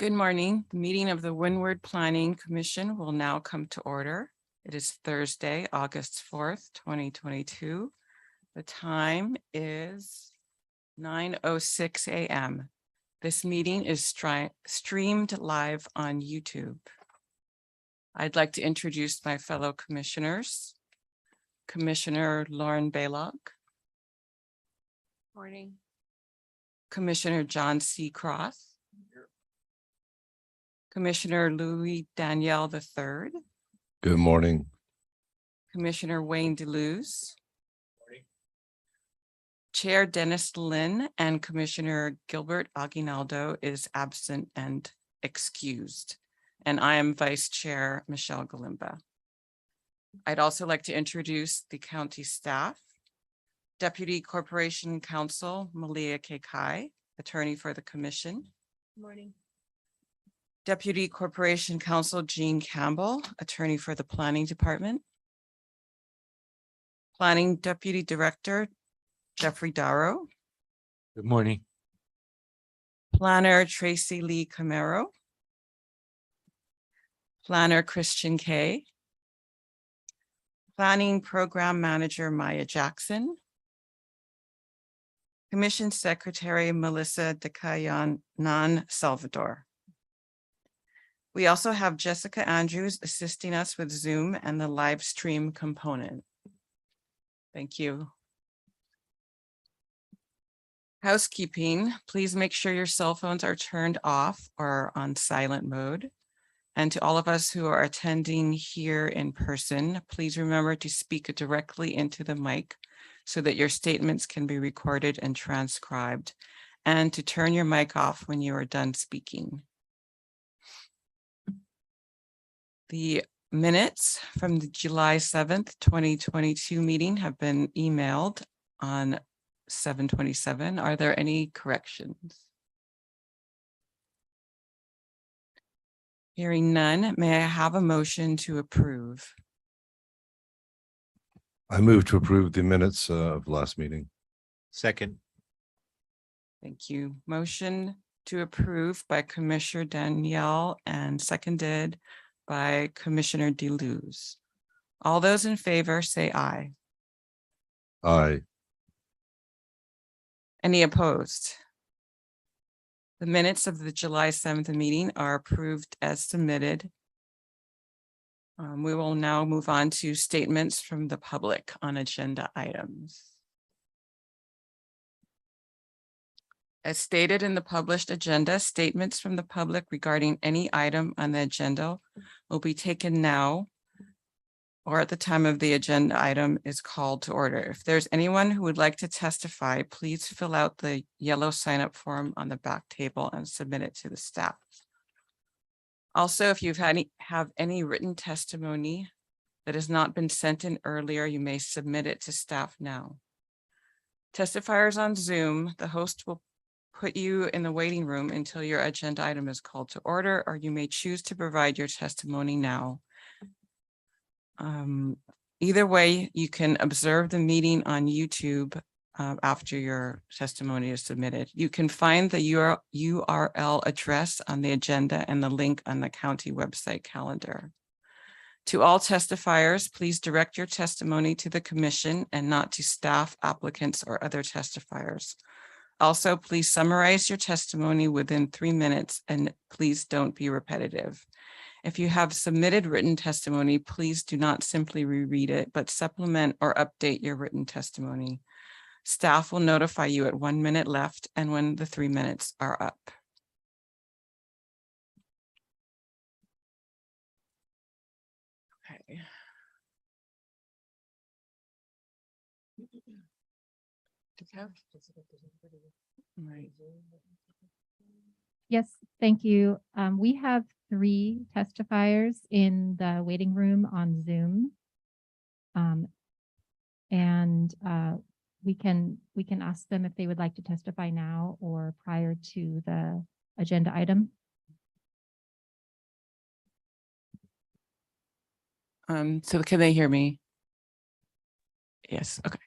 Good morning. The meeting of the Windward Planning Commission will now come to order. It is Thursday, August 4th, 2022. The time is 9:06 a.m. This meeting is streamed live on YouTube. I'd like to introduce my fellow commissioners. Commissioner Lauren Baylock. Morning. Commissioner John C. Cross. Commissioner Louis Danielle III. Good morning. Commissioner Wayne Deleuze. Chair Dennis Lynn and Commissioner Gilbert Aguinaldo is absent and excused. And I am Vice Chair Michelle Galimba. I'd also like to introduce the county staff. Deputy Corporation Counsel Malia Kekai, attorney for the commission. Good morning. Deputy Corporation Counsel Jean Campbell, attorney for the Planning Department. Planning Deputy Director Jeffrey Darrow. Good morning. Planner Tracy Lee Camero. Planner Christian Kay. Planning Program Manager Maya Jackson. Commission Secretary Melissa Decayan Salvador. We also have Jessica Andrews assisting us with Zoom and the live stream component. Thank you. Housekeeping, please make sure your cell phones are turned off or on silent mode. And to all of us who are attending here in person, please remember to speak directly into the mic so that your statements can be recorded and transcribed, and to turn your mic off when you are done speaking. The minutes from the July 7th, 2022 meeting have been emailed on 7/27. Are there any corrections? Hearing none, may I have a motion to approve? I move to approve the minutes of last meeting. Second. Thank you. Motion to approve by Commissioner Danielle and seconded by Commissioner Deleuze. All those in favor say aye. Aye. Any opposed? The minutes of the July 7th meeting are approved as submitted. We will now move on to statements from the public on agenda items. As stated in the published agenda, statements from the public regarding any item on the agenda will be taken now or at the time of the agenda item is called to order. If there's anyone who would like to testify, please fill out the yellow sign-up form on the back table and submit it to the staff. Also, if you've have any written testimony that has not been sent in earlier, you may submit it to staff now. Testifiers on Zoom, the host will put you in the waiting room until your agenda item is called to order, or you may choose to provide your testimony now. Either way, you can observe the meeting on YouTube after your testimony is submitted. You can find the URL address on the agenda and the link on the county website calendar. To all testifiers, please direct your testimony to the commission and not to staff, applicants, or other testifiers. Also, please summarize your testimony within 3 minutes and please don't be repetitive. If you have submitted written testimony, please do not simply reread it, but supplement or update your written testimony. Staff will notify you at 1 minute left and when the 3 minutes are up. Okay. Right. Yes, thank you. We have 3 testifiers in the waiting room on Zoom. We can ask them if they would like to testify now or prior to the agenda item. So can they hear me? Yes, okay.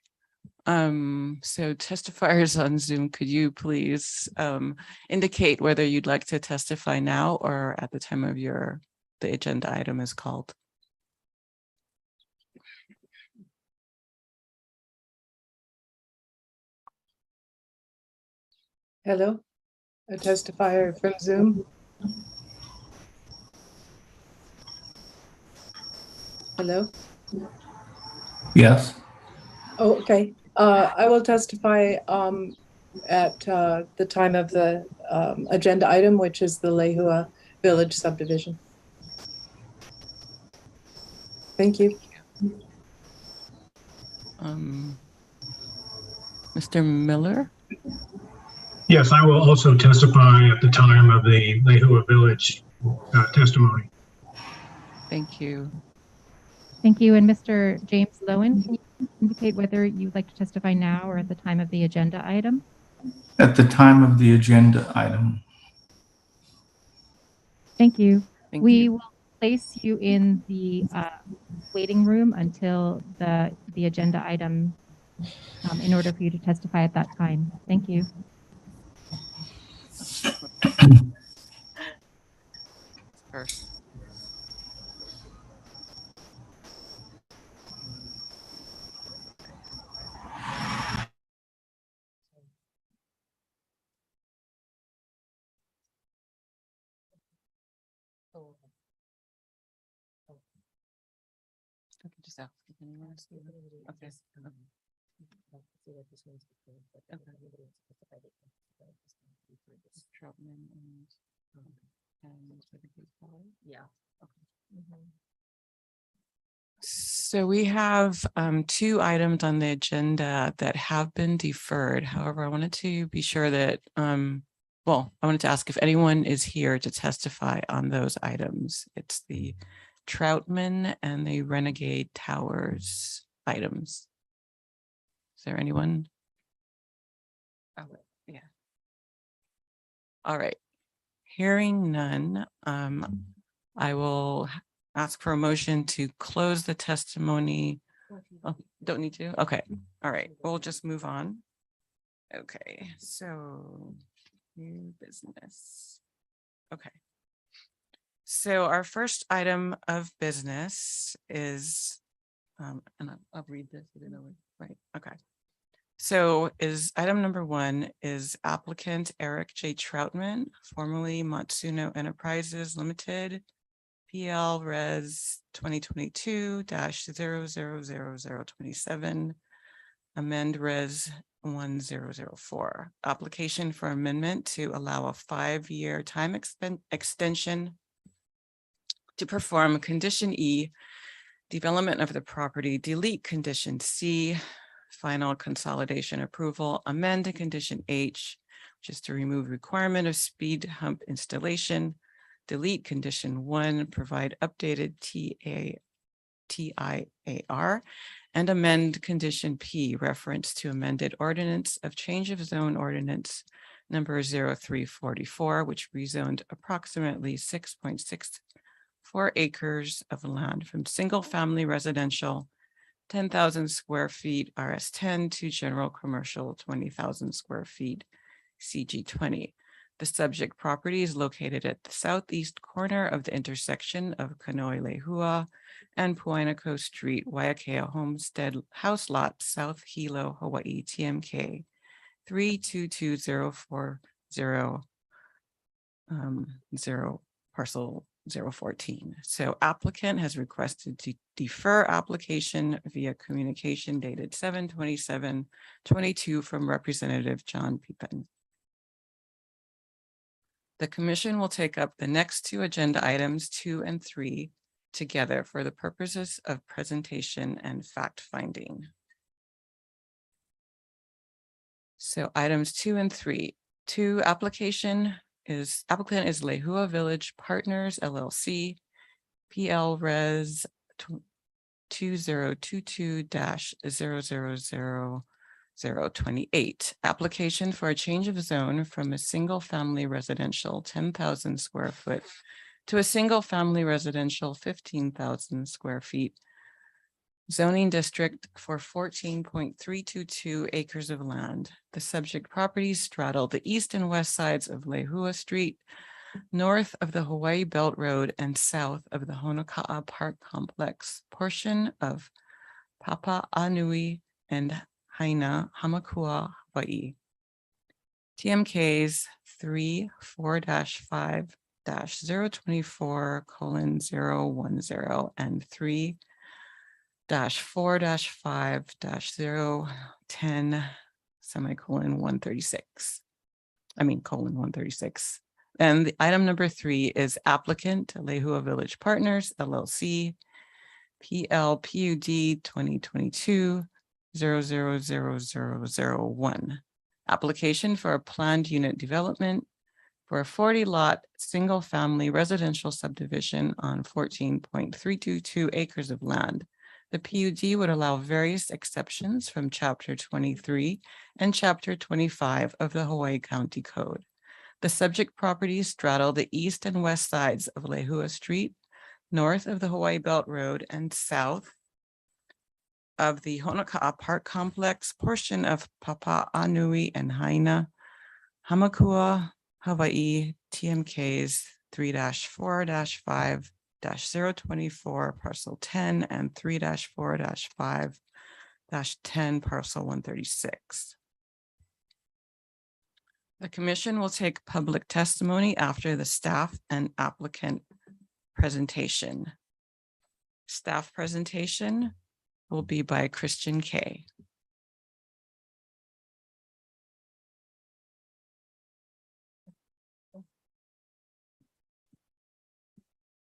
So testifiers on Zoom, could you please indicate whether you'd like to testify now or at the time of the agenda item is called? Hello, a testifier from Zoom. Hello. Yes, Oh, okay. I will testify at the time of the agenda item, which is the Lehua Village subdivision. Thank you. Mr. Miller? Yes, I will also testify at the time of the Lehua Village testimony. Thank you. Thank you. And Mr. James Lowen, can you indicate whether you'd like to testify now or at the time of the agenda item? at the time of the agenda item. Thank you. Thank We you. will place you in the waiting room until the agenda item in order for you to testify at that time. Thank you. First. Okay, just ask if anyone else. Okay. Troutman yeah. So we have two items on the agenda that have been deferred. However, I wanted to be sure that well, I wanted to ask if anyone is here to testify on those items. It's the Troutman and the Renegade Towers items. Is there anyone? Oh, yeah. All right. Hearing none, I will ask for a motion to close the testimony. Oh, don't need to? Okay. All right. We'll just move on. Okay. So new business. Okay. So our first item of business is, and I'll read this. I don't know, right? Okay. So item number 1 is applicant Eric J. Troutman, formerly Matsuno Enterprises Limited, PL Res 2022-000027, amend Res 1004. Application for amendment to allow a 5-year time extension to perform condition E, development of the property, delete condition C, final consolidation approval, amend condition H, which is to remove requirement of speed hump installation, delete condition 1, provide updated TIAR, and amend condition P, reference to amended ordinance of change of zone ordinance number 0344, which rezoned approximately 6.64 acres of land from single family residential 10,000 square feet RS10 to general commercial 20,000 square feet CG20. The subject property is located at the southeast corner of the intersection of Kanoe Lehua and Puainako Street, Waiakea Homestead House Lot, South Hilo, Hawaii, TMK 322040 parcel 014. So applicant has requested to defer application via communication dated 7/27/22 from Representative John Pepin. The commission will take up the next two agenda items 2 and 3 together for the purposes of presentation and fact finding. So items 2 and 3. Applicant is Lehua Village Partners LLC, PL Res 2022-000028. Application for a change of zone from a single family residential 10,000 square foot to a single family residential 15,000 square feet zoning district for 14.322 acres of land. The subject properties straddle the east and west sides of Lehua Street, north of the Hawaii Belt Road and south of the Honoka'a Park Complex, portion of Papaʻanui and Haina, Hamakua, Hawaii. TMKs 3-4-5-024:010 and 3-4-5-010 (136). (:136). And the item number 3 is applicant Lehua Village Partners, LLC, PLPUD 2022-000001. Application for a planned unit development for a 40-lot, single-family residential subdivision on 14.322 acres of land. The PUD would allow various exceptions from Chapter 23 and Chapter 25 of the Hawaii County Code. The subject properties straddle the east and west sides of Lehua Street, north of the Hawaii Belt Road and south of the Honoka'a Park Complex, portion of Papaʻanui and Haina, Hamakua, Hawaii, TMKs 3-4-5-024 parcel 10 and 3-4-5-10 parcel 136. The commission will take public testimony after the staff and applicant presentation. Staff presentation will be by Christian K.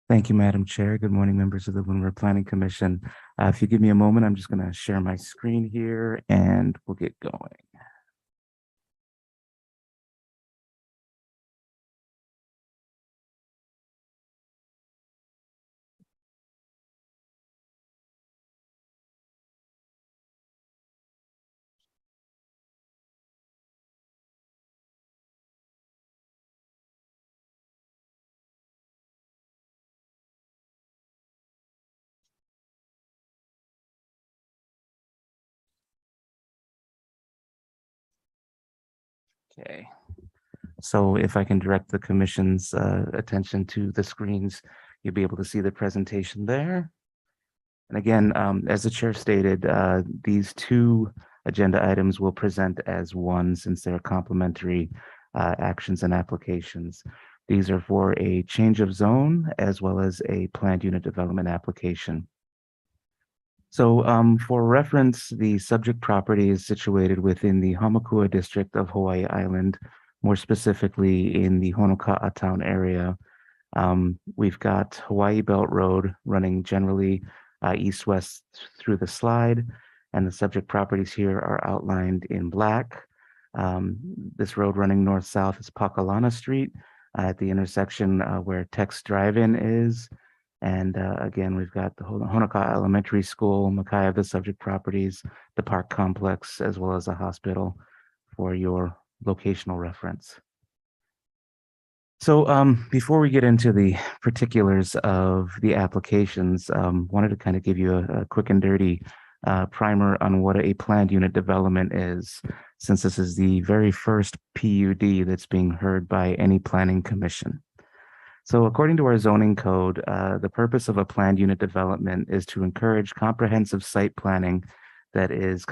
Thank you, Madam Chair. Good morning, members of the Windward Planning Commission. If you give me a moment, I'm just going to share my screen here and we'll get going. Okay, so if I can direct the commission's attention to the screens, you'll be able to see the presentation there. And again, as the chair stated, these two agenda items will present as one since they're complementary actions and applications. These are for a change of zone as well as a planned unit development application. So for reference, the subject property is situated within the Hamakua district of Hawaii Island, more specifically in the Honoka'a town area. We've got Hawaii Belt Road running generally east-west through the slide, and the subject properties here are outlined in black. This road running north-south is Pakalana Street at the intersection where Tex Drive-In is. And again, we've got the Honoka'a Elementary School, Makai of the subject properties, the park complex, as well as a hospital for your locational reference. So before we get into the particulars of the applications, wanted to kind of give you a quick and dirty primer on what a planned unit development is, since this is the very first PUD that's being heard by any planning commission. So according to our zoning code, the purpose of a planned unit development is to encourage comprehensive site planning that is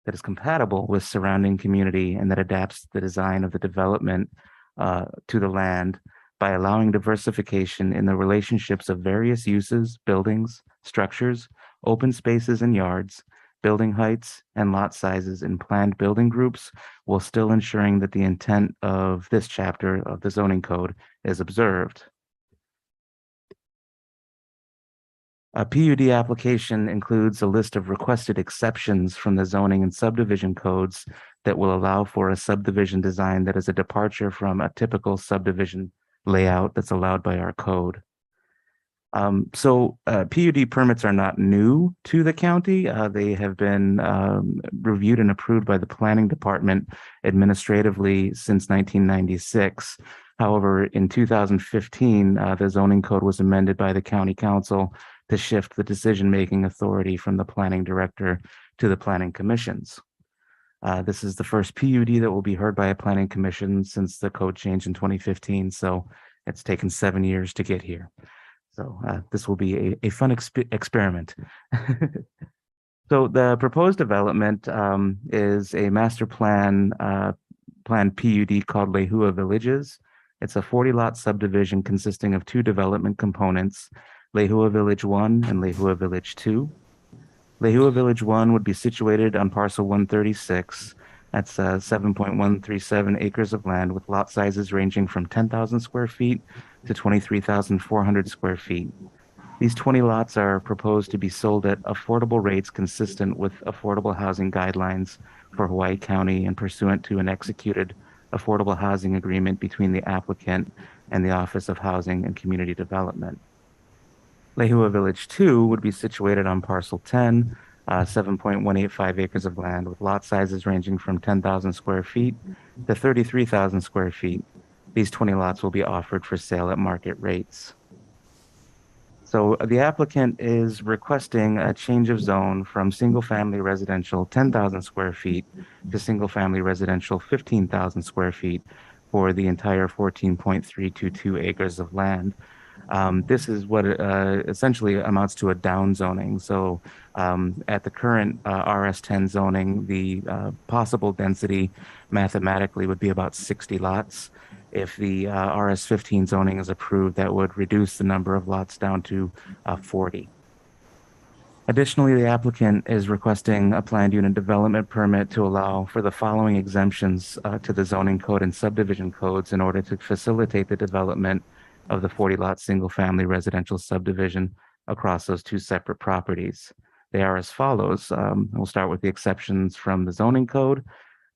that is compatible with surrounding community and that adapts the design of the development to the land by allowing diversification in the relationships of various uses, buildings, structures, open spaces and yards, building heights, and lot sizes in planned building groups, while still ensuring that the intent of this chapter of the zoning code is observed. A PUD application includes a list of requested exceptions from the zoning and subdivision codes that will allow for a subdivision design that is a departure from a typical subdivision layout that's allowed by our code. PUD permits are not new to the county. They have been reviewed and approved by the planning department administratively since 1996. However, in 2015, the zoning code was amended by the county council to shift the decision-making authority from the planning director to the planning commissions. This is the first PUD that will be heard by a planning commission since the code changed in 2015, so it's taken 7 years to get here. So this will be a fun experiment. So the proposed development is a master plan PUD called Lehua Villages. It's a 40-lot subdivision consisting of 2 development components, Lehua Village 1 and Lehua Village 2. Lehua Village 1 would be situated on parcel 136. That's 7.137 acres of land with lot sizes ranging from 10,000 square feet to 23,400 square feet. These 20 lots are proposed to be sold at affordable rates consistent with affordable housing guidelines for Hawaii County and pursuant to an executed affordable housing agreement between the applicant and the Office of Housing and Community Development. Lehua Village 2 would be situated on parcel 10, 7.185 acres of land with lot sizes ranging from 10,000 square feet to 33,000 square feet. These 20 lots will be offered for sale at market rates. So the applicant is requesting a change of zone from single-family residential 10,000 square feet to single-family residential 15,000 square feet for the entire 14.322 acres of land. This is what essentially amounts to a down zoning. So at the current RS10 zoning, the possible density mathematically would be about 60 lots. If the RS15 zoning is approved, that would reduce the number of lots down to 40. Additionally, the applicant is requesting a planned unit development permit to allow for the following exemptions to the zoning code and subdivision codes in order to facilitate the development of the 40-lot single-family residential subdivision across those 2 separate properties. They are as follows. We'll start with the exceptions from the zoning code.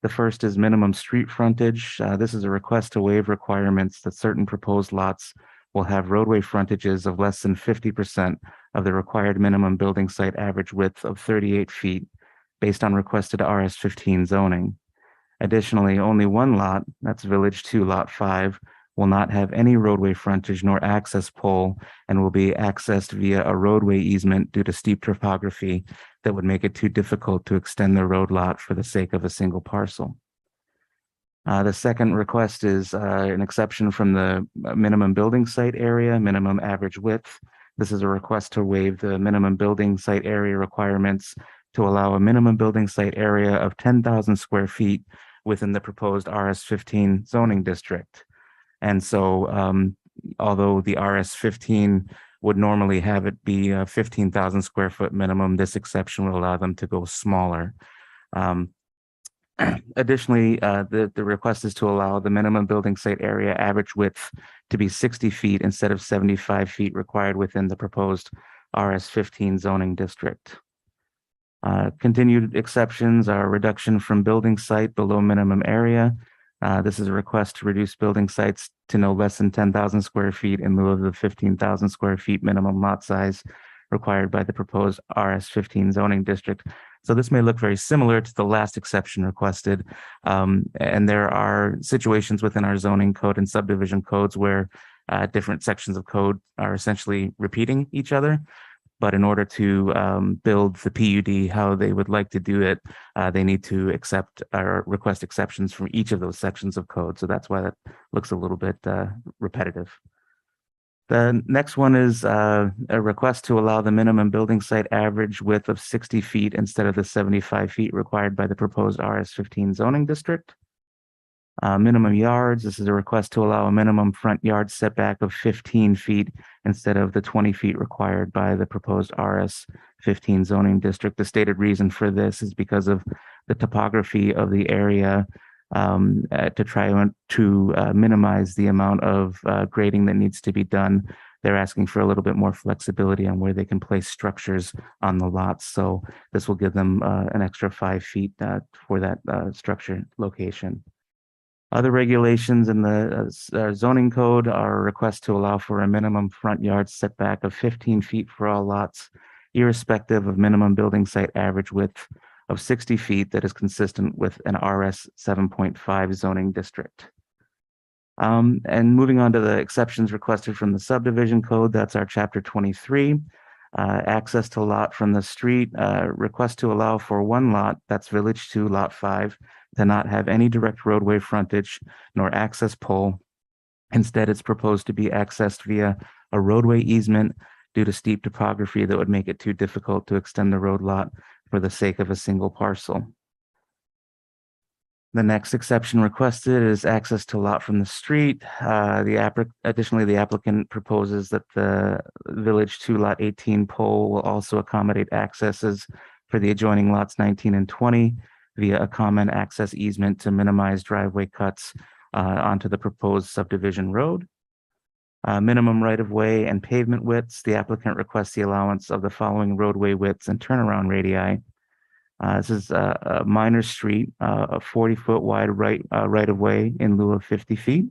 The first is minimum street frontage. This is a request to waive requirements that certain proposed lots will have roadway frontages of less than 50% of the required minimum building site average width of 38 feet based on requested RS15 zoning. Additionally, only 1 lot, that's Village 2, Lot 5, will not have any roadway frontage nor access pole and will be accessed via a roadway easement due to steep topography that would make it too difficult to extend the road lot for the sake of a single parcel. The second request is an exception from the minimum building site area, minimum average width. This is a request to waive the minimum building site area requirements to allow a minimum building site area of 10,000 square feet within the proposed RS15 zoning district. And so, although the RS15 would normally have it be a 15,000 square foot minimum, this exception will allow them to go smaller. Additionally, the request is to allow the minimum building site area average width to be 60 feet instead of 75 feet required within the proposed RS15 zoning district. Continued exceptions are reduction from building site below minimum area. This is a request to reduce building sites to no less than 10,000 square feet in lieu of the 15,000 square feet minimum lot size required by the proposed RS15 zoning district. So this may look very similar to the last exception requested. And there are situations within our zoning code and subdivision codes where different sections of code are essentially repeating each other. But in order to build the PUD how they would like to do it, they need to accept or request exceptions from each of those sections of code. So that's why that looks a little bit repetitive. The next one is a request to allow the minimum building site average width of 60 feet instead of the 75 feet required by the proposed RS15 zoning district. Minimum yards, this is a request to allow a minimum front yard setback of 15 feet instead of the 20 feet required by the proposed RS15 zoning district. The stated reason for this is because of the topography of the area to try to minimize the amount of grading that needs to be done. They're asking for a little bit more flexibility on where they can place structures on the lots. So this will give them an extra 5 feet for that structure location. Other regulations in the zoning code are a request to allow for a minimum front yard setback of 15 feet for all lots, irrespective of minimum building site average width of 60 feet that is consistent with an RS 7.5 zoning district. And moving on to the exceptions requested from the subdivision code, that's our chapter 23. Access to lot from the street, request to allow for one lot, that's Village 2, Lot 5, to not have any direct roadway frontage nor access pole. Instead, it's proposed to be accessed via a roadway easement due to steep topography that would make it too difficult to extend the road lot for the sake of a single parcel. The next exception requested is access to lot from the street. Additionally, the applicant proposes that the Village 2 Lot 18 pole will also accommodate accesses for the adjoining lots 19 and 20 via a common access easement to minimize driveway cuts onto the proposed subdivision road. Minimum right-of-way and pavement widths. The applicant requests the allowance of the following roadway widths and turnaround radii. This is a minor street, a 40-foot wide right-of-way in lieu of 50 feet.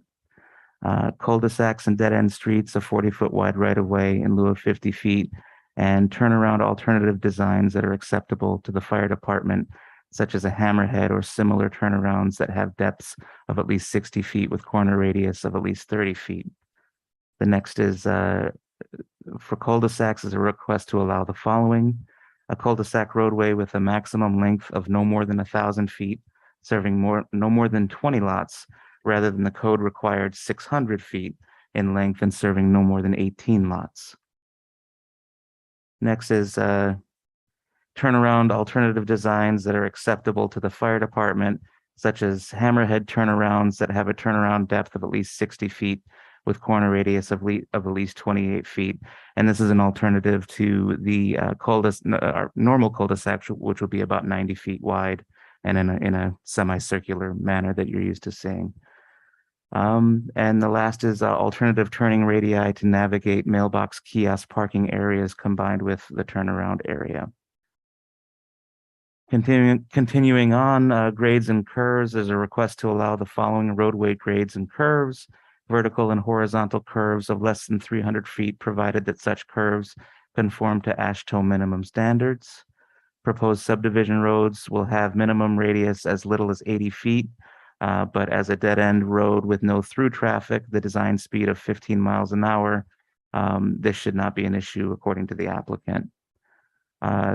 Cul-de-sacs and dead-end streets, a 40-foot wide right-of-way in lieu of 50 feet. And turnaround alternative designs that are acceptable to the fire department, such as a hammerhead or similar turnarounds that have depths of at least 60 feet with corner radius of at least 30 feet. The next is for cul-de-sacs is a request to allow the following: a cul-de-sac roadway with a maximum length of no more than 1,000 feet, serving no more than 20 lots, rather than the code required 600 feet in length and serving no more than 18 lots. Next is turnaround alternative designs that are acceptable to the fire department, such as hammerhead turnarounds that have a turnaround depth of at least 60 feet with corner radius of at least 28 feet. And this is an alternative to the normal cul-de-sac, which will be about 90 feet wide and in a semicircular manner that you're used to seeing. And the last is alternative turning radii to navigate mailbox kiosk parking areas combined with the turnaround area. Continuing on, grades and curves, there's a request to allow the following roadway grades and curves: vertical and horizontal curves of less than 300 feet, provided that such curves conform to AASHTO minimum standards. Proposed subdivision roads will have minimum radius as little as 80 feet, but as a dead-end road with no through traffic, the design speed of 15 miles an hour, this should not be an issue according to the applicant.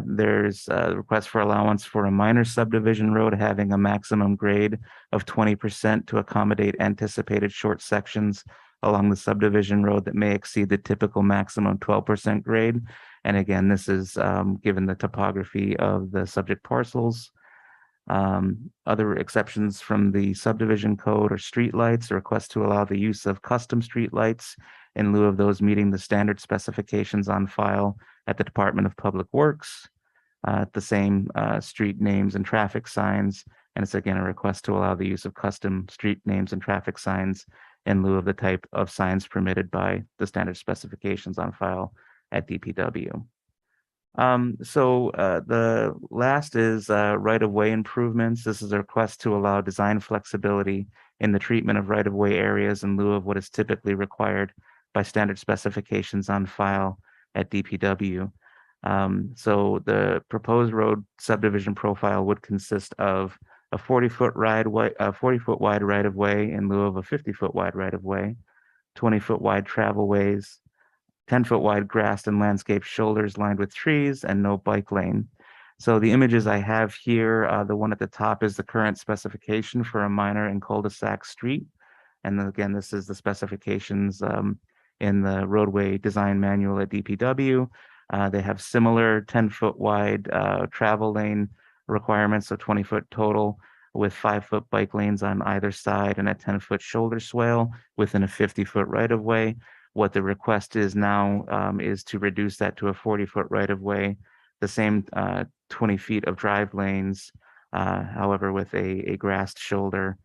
There's a request for allowance for a minor subdivision road having a maximum grade of 20% to accommodate anticipated short sections along the subdivision road that may exceed the typical maximum 12% grade. And again, this is given the topography of the subject parcels. Other exceptions from the subdivision code are streetlights, a request to allow the use of custom streetlights in lieu of those meeting the standard specifications on file at the Department of Public Works, the same street names and traffic signs. And it's again a request to allow the use of custom street names and traffic signs in lieu of the type of signs permitted by the standard specifications on file at DPW. The last is right-of-way improvements. This is a request to allow design flexibility in the treatment of right-of-way areas in lieu of what is typically required by standard specifications on file at DPW. So the proposed road subdivision profile would consist of a 40-foot wide right-of-way in lieu of a 50-foot wide right-of-way, 20-foot wide travel ways, 10-foot wide grassed and landscaped shoulders lined with trees, and no bike lane. So the images I have here, the one at the top is the current specification for a minor and cul-de-sac street. And then again, this is the specifications in the roadway design manual at DPW. They have similar 10-foot wide travel lane requirements, so 20-foot total, with 5-foot bike lanes on either side and a 10-foot shoulder swale within a 50-foot right-of-way. What the request is now is to reduce that to a 40-foot right-of-way, the same 20 feet of drive lanes, however, with a grassed shoulder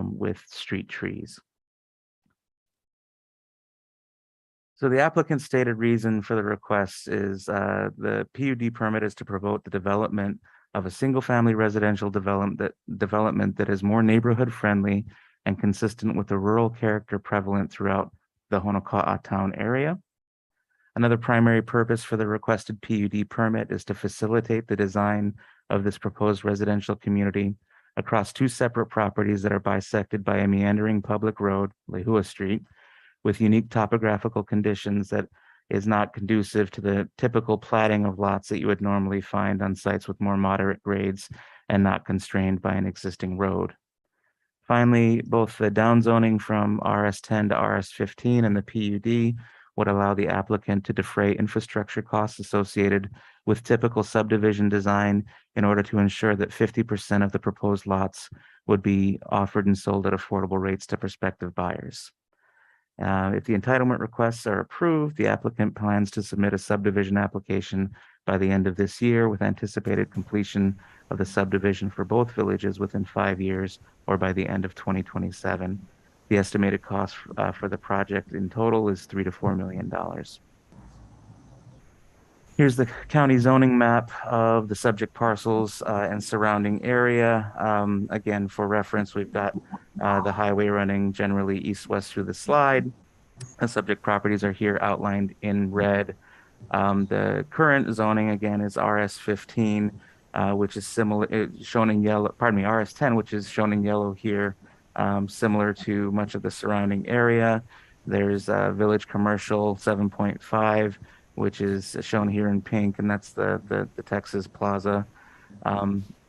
with street trees. So the applicant's stated reason for the request is the PUD permit is to promote the development of a single-family residential development that is more neighborhood-friendly and consistent with the rural character prevalent throughout the Honoka'a town area. Another primary purpose for the requested PUD permit is to facilitate the design of this proposed residential community across two separate properties that are bisected by a meandering public road, Lehua Street, with unique topographical conditions that is not conducive to the typical platting of lots that you would normally find on sites with more moderate grades and not constrained by an existing road. Finally, both the downzoning from RS10 to RS15 and the PUD would allow the applicant to defray infrastructure costs associated with typical subdivision design in order to ensure that 50% of the proposed lots would be offered and sold at affordable rates to prospective buyers. If the entitlement requests are approved, the applicant plans to submit a subdivision application by the end of this year with anticipated completion of the subdivision for both villages within 5 years or by the end of 2027. The estimated cost for the project in total is $3 to $4 million. Here's the county zoning map of the subject parcels and surrounding area. Again, for reference, we've got the highway running generally east-west through the slide. The subject properties are here outlined in red. The current zoning, again, is RS15, which is similar, shown in yellow, pardon me, RS10, which is shown in yellow here, similar to much of the surrounding area. There's Village Commercial 7.5, which is shown here in pink, and that's the Texas Plaza.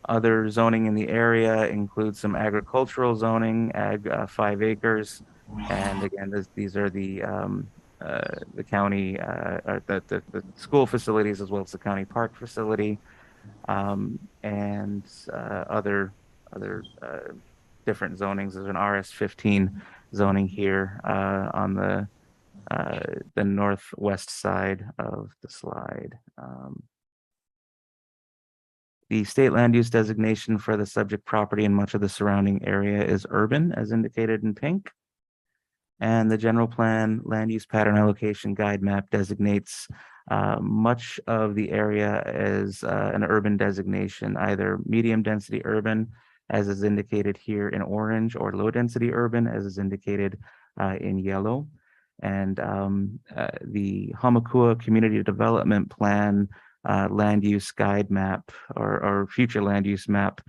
Other zoning in the area includes some agricultural zoning, ag 5 acres, and again, these are the county, the school facilities as well as the county park facility, and other different zonings. There's an RS15 zoning here on the northwest side of the slide. The state land use designation for the subject property and much of the surrounding area is urban, as indicated in pink. And the general plan land use pattern allocation guide map designates much of the area as an urban designation, either medium density urban, as is indicated here in orange, or low density urban, as is indicated in yellow. And the Hamakua Community Development Plan land use guide map or future land use map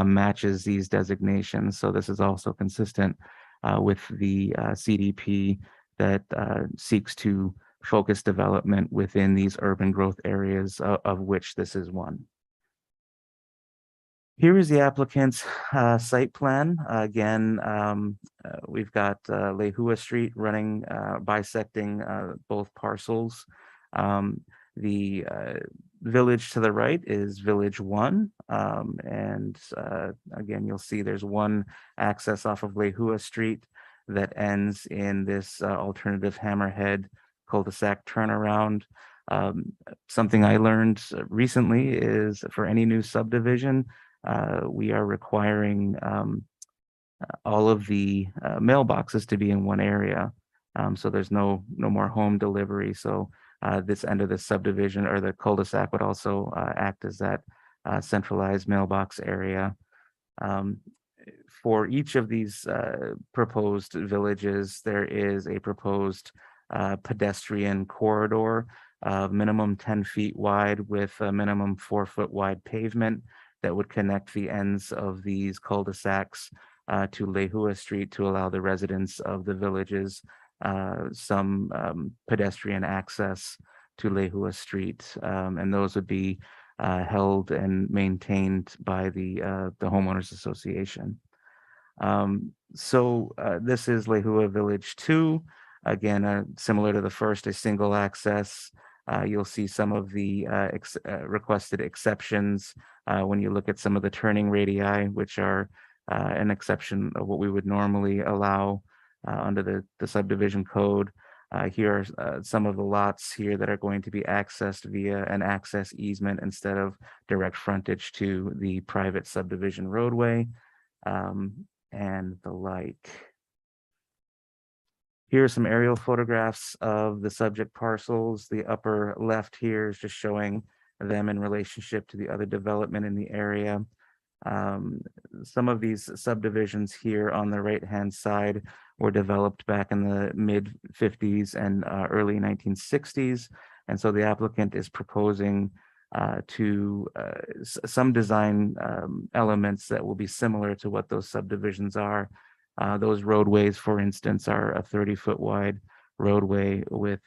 matches these designations. So this is also consistent with the CDP that seeks to focus development within these urban growth areas, of which this is one. Here is the applicant's site plan. Again, we've got Lehua Street running, bisecting both parcels. The village to the right is Village 1. And again, you'll see there's one access off of Lehua Street that ends in this alternative hammerhead cul-de-sac turnaround. Something I learned recently is for any new subdivision, we are requiring all of the mailboxes to be in one area. So there's no more home delivery. So this end of the subdivision or the cul-de-sac would also act as that centralized mailbox area. For each of these proposed villages, there is a proposed pedestrian corridor, minimum 10 feet wide with a minimum 4 foot wide pavement that would connect the ends of these cul-de-sacs to Lehua Street to allow the residents of the villages some pedestrian access to Lehua Street, and those would be held and maintained by the homeowners association. So this is Lehua Village 2. Again, similar to the first, a single access. You'll see some of the requested exceptions when you look at some of the turning radii, which are an exception of what we would normally allow under the subdivision code. Here are some of the lots here that are going to be accessed via an access easement instead of direct frontage to the private subdivision roadway, and the like. Here are some aerial photographs of the subject parcels. The upper left here is just showing them in relationship to the other development in the area. Some of these subdivisions here on the right-hand side were developed back in the mid-50s and early 1960s. And so the applicant is proposing to some design elements that will be similar to what those subdivisions are. Those roadways, for instance, are a 30-foot wide roadway with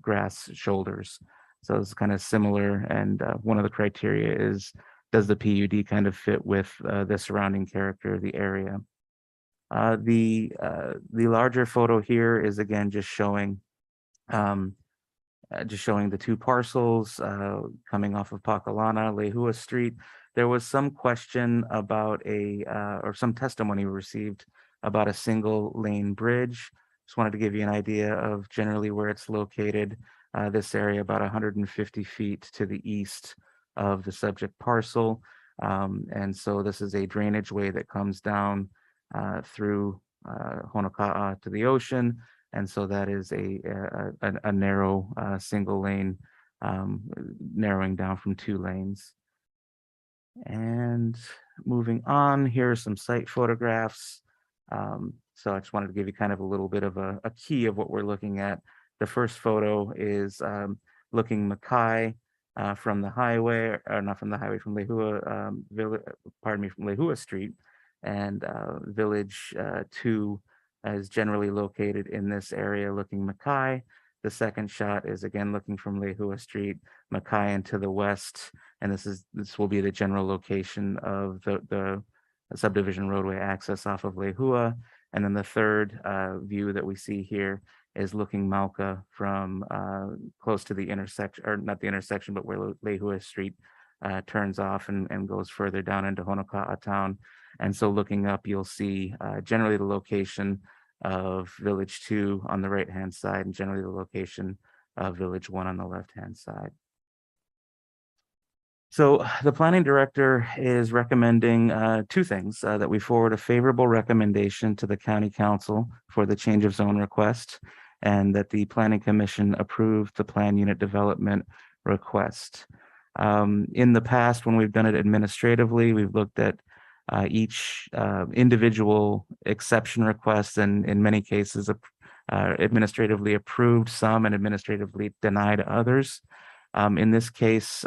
grass shoulders. So it's kind of similar. And one of the criteria is, does the PUD kind of fit with the surrounding character of the area? The larger photo here is again just showing the two parcels coming off of Pakalana, Lehua Street. There was some question about or some testimony received about a single lane bridge. Just wanted to give you an idea of generally where it's located. This area about 150 feet to the east of the subject parcel. And so this is a drainage way that comes down through Honoka'a to the ocean. And so that is a narrow single lane, narrowing down from 2 lanes. And moving on, here are some site photographs. So I just wanted to give you kind of a little bit of a key of what we're looking at. The first photo is looking Mackay from the highway, or not from the highway, from Lehua, from Lehua Street. And Village 2 is generally located in this area looking Mackay. The second shot is again looking from Lehua Street, Mackay, and to the west. And this will be the general location of the subdivision roadway access off of Lehua. And then the third view that we see here is looking Malka from close to the intersection, or not the intersection, but where Lehua Street turns off and goes further down into Honoka'a town. And so looking up, you'll see generally the location of Village 2 on the right-hand side, and generally the location of Village 1 on the left-hand side. So the planning director is recommending 2 things: that we forward a favorable recommendation to the county council for the change of zone request, and that the planning commission approve the plan unit development request. In the past, when we've done it administratively, we've looked at each individual exception request, and in many cases administratively approved some and administratively denied others. In this case,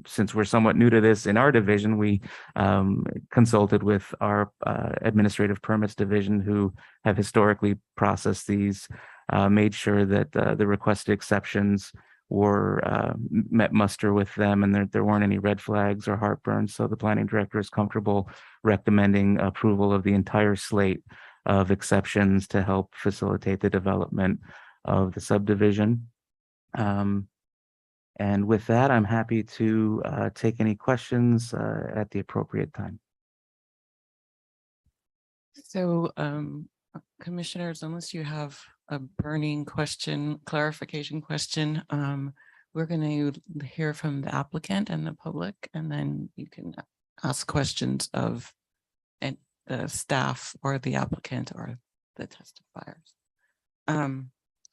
since we're somewhat new to this in our division, we consulted with our administrative permits division, who have historically processed these, made sure that the requested exceptions were met muster with them, and there weren't any red flags or heartburn. So the planning director is comfortable recommending approval of the entire slate of exceptions to help facilitate the development of the subdivision. And with that, I'm happy to take any questions at the appropriate time. So, commissioners, unless you have a burning question, clarification question, we're going to hear from the applicant and the public, and then you can ask questions of the staff or the applicant or the testifiers.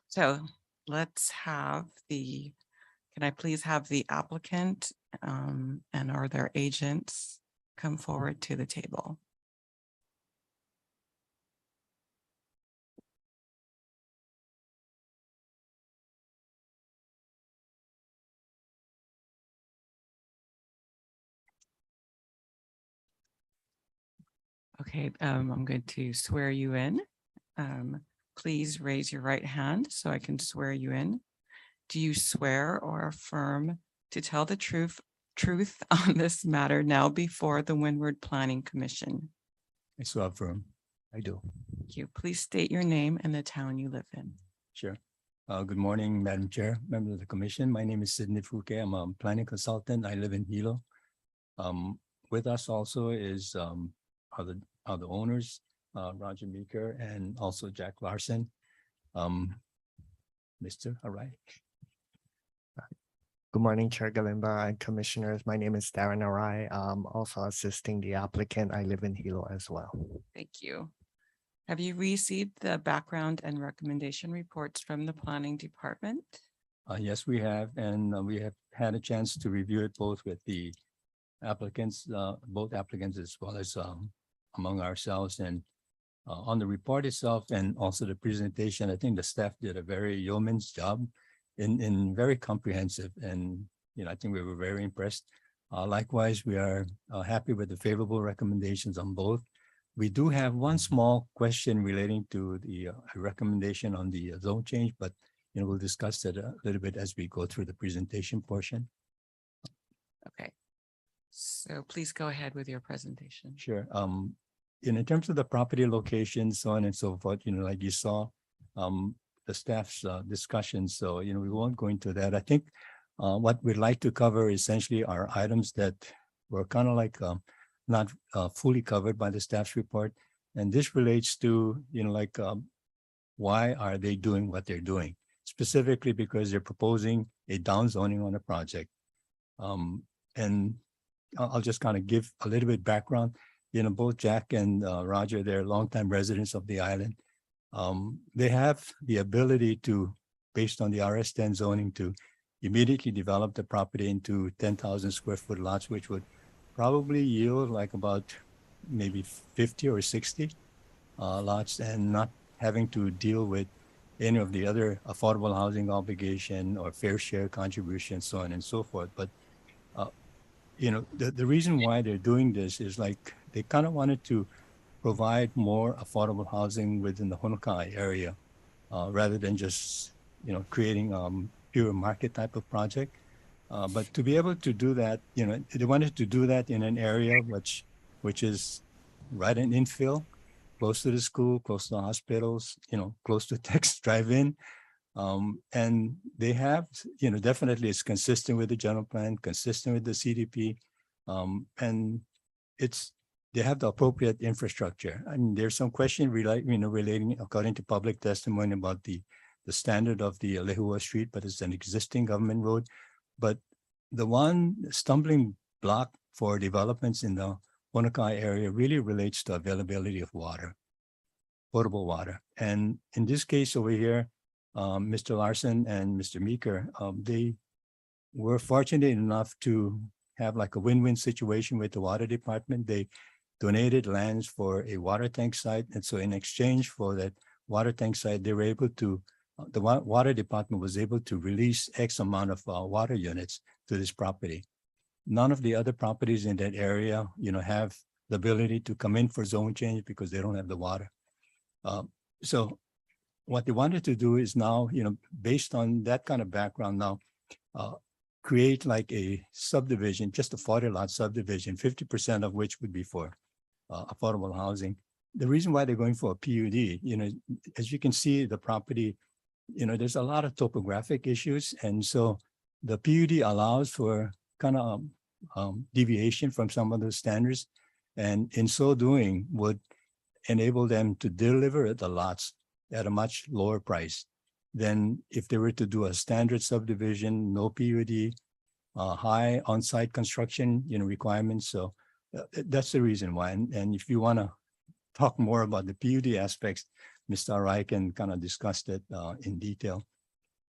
So let's have can I please have the applicant and or their agents come forward to the table? Okay, I'm going to swear you in. Please raise your right hand so I can swear you in. Do you swear or affirm to tell the truth on this matter now before the Windward Planning Commission? I so affirm. I do. Thank you. Please state your name and the town you live in. Sure. Good morning, Madam Chair, members of the commission. My name is Sidney Fouquet. I'm a planning consultant. I live in Hilo. With us also is are the owners, Roger Meeker and also Jack Larson. Mr. Arai. Good morning, Chair Galimba and commissioners. My name is Darren Arai. Also assisting the applicant. I live in Hilo as well. Thank you. Have you received the background and recommendation reports from the planning department? Yes, we have, and we have had a chance to review it both with the applicants, both applicants as well as among ourselves. And on the report itself and also the presentation, I think the staff did a very yeoman's job in very comprehensive, and I think we were very impressed. Likewise, we are happy with the favorable recommendations on both. We do have one small question relating to the recommendation on the zone change, but we'll discuss that a little bit as we go through the presentation portion. Okay. So please go ahead with your presentation. Sure. In terms of the property location, so on and so forth, like you saw, the staff's discussion. So, we won't go into that. I think what we'd like to cover essentially are items that were kind of like not fully covered by the staff's report. And this relates to, why are they doing what they're doing? Specifically because they're proposing a downzoning on a project. And I'll just kind of give a little bit background. Both Jack and Roger, they're longtime residents of the island. They have the ability to, based on the RS10 zoning, to immediately develop the property into 10,000 square foot lots, which would probably yield like about maybe 50 or 60 lots, and not having to deal with any of the other affordable housing obligation or fair share contribution, so on and so forth. But the reason why they're doing this is like they kind of wanted to provide more affordable housing within the Honoka'i area, rather than just creating pure market type of project. But to be able to do that, they wanted to do that in an area which is right in infill, close to the school, close to the hospitals, close to Tex Drive-In. And they have, definitely it's consistent with the general plan, consistent with the CDP. And they have the appropriate infrastructure. I mean, there's some question relating according to public testimony about the standard of the Lehua Street, but it's an existing government road. But the one stumbling block for developments in the Honoka'i area really relates to availability of water, potable water. And in this case over here, Mr. Larson and Mr. Meeker, they were fortunate enough to have like a win-win situation with the water department. They donated lands for a water tank site. And so in exchange for that water tank site, they were able to, the water department was able to release X amount of water units to this property. None of the other properties in that area, have the ability to come in for zone change because they don't have the water. So what they wanted to do is now, based on that kind of background now, create like a subdivision, just a 40-lot subdivision, 50% of which would be for affordable housing. The reason why they're going for a PUD, as you can see, the property, there's a lot of topographic issues. And so the PUD allows for kind of deviation from some of the standards. And in so doing would enable them to deliver the lots at a much lower price than if they were to do a standard subdivision, no PUD, high on-site construction, requirements. So that's the reason why. And if you want to talk more about the PUD aspects, Mr. Arai can kind of discuss that in detail.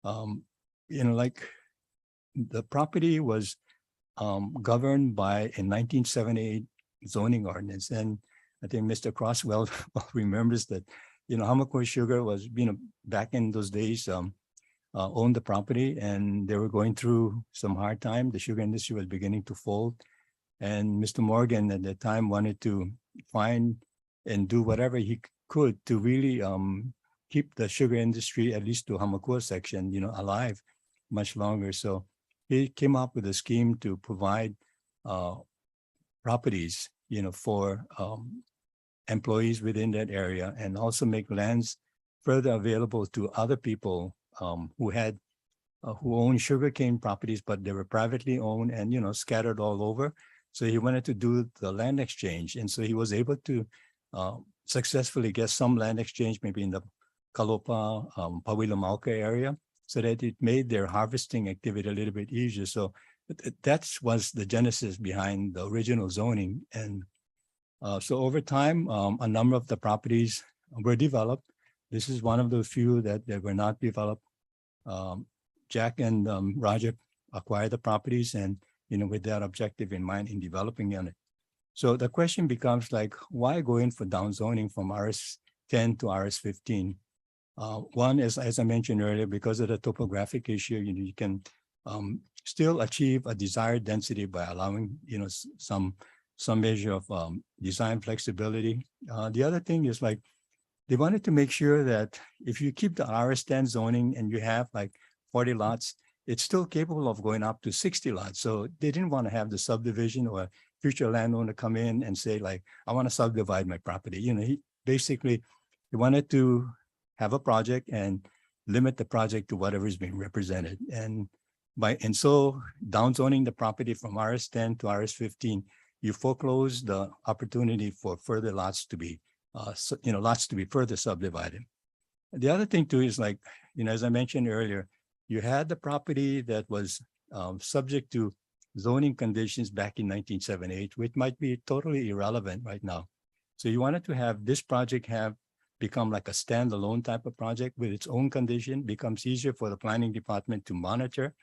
Like the property was governed by a 1978 zoning ordinance. And I think Mr. Crosswell remembers that, Hamakua Sugar was, back in those days, owned the property, and they were going through some hard time. The sugar industry was beginning to fold. And Mr. Morgan at that time wanted to find and do whatever he could to really keep the sugar industry, at least to Hamakua section, alive much longer. So he came up with a scheme to provide properties, for employees within that area, and also make lands further available to other people who own sugarcane properties, but they were privately owned and, scattered all over. So he wanted to do the land exchange. And so he was able to successfully get some land exchange, maybe in the Kalopa, Pawilamauka area, so that it made their harvesting activity a little bit easier. So that was the genesis behind the original zoning. And so over time, a number of the properties were developed. This is one of the few that were not developed. Jack and Roger acquired the properties, and with that objective in mind in developing on it. So the question becomes like, why go in for downzoning from RS10 to RS15? One is, as I mentioned earlier, because of the topographic issue, you can still achieve a desired density by allowing, some measure of design flexibility. The other thing is like, they wanted to make sure that if you keep the RS10 zoning and you have like 40 lots, it's still capable of going up to 60 lots. So they didn't want to have the subdivision or future landowner come in and say like, I want to subdivide my property. He wanted to have a project and limit the project to whatever is being represented. And so downzoning the property from RS10 to RS15, you foreclose the opportunity for further lots to be further subdivided. The other thing too is like, as I mentioned earlier, you had the property that was subject to zoning conditions back in 1978, which might be totally irrelevant right now. So you wanted to have this project become like a standalone type of project with its own condition, becomes easier for the planning department to monitor,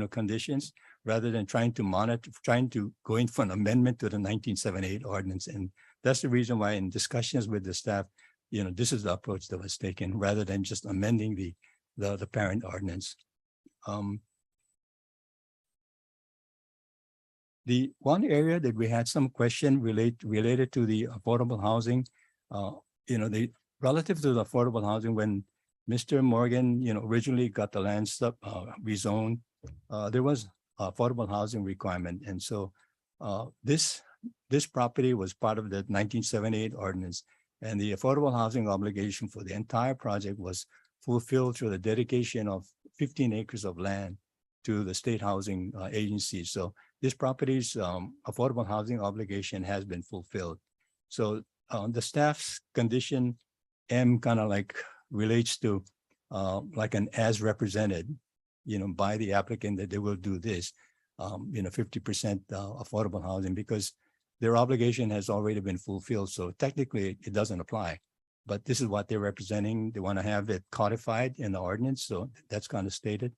conditions, rather than trying to go in for an amendment to the 1978 ordinance. And that's the reason why in discussions with the staff, this is the approach that was taken rather than just amending the parent ordinance. The one area that we had some question related to the affordable housing, relative to the affordable housing, when Mr. Morgan, originally got the land rezoned, there was affordable housing requirement. And so this property was part of the 1978 ordinance, and the affordable housing obligation for the entire project was fulfilled through the dedication of 15 acres of land to the state housing agency. So this property's affordable housing obligation has been fulfilled. So the staff's condition M kind of like relates to like an as represented, by the applicant, that they will do this, 50% affordable housing, because their obligation has already been fulfilled. So technically it doesn't apply, but this is what they're representing. They want to have it codified in the ordinance. So that's kind of stated.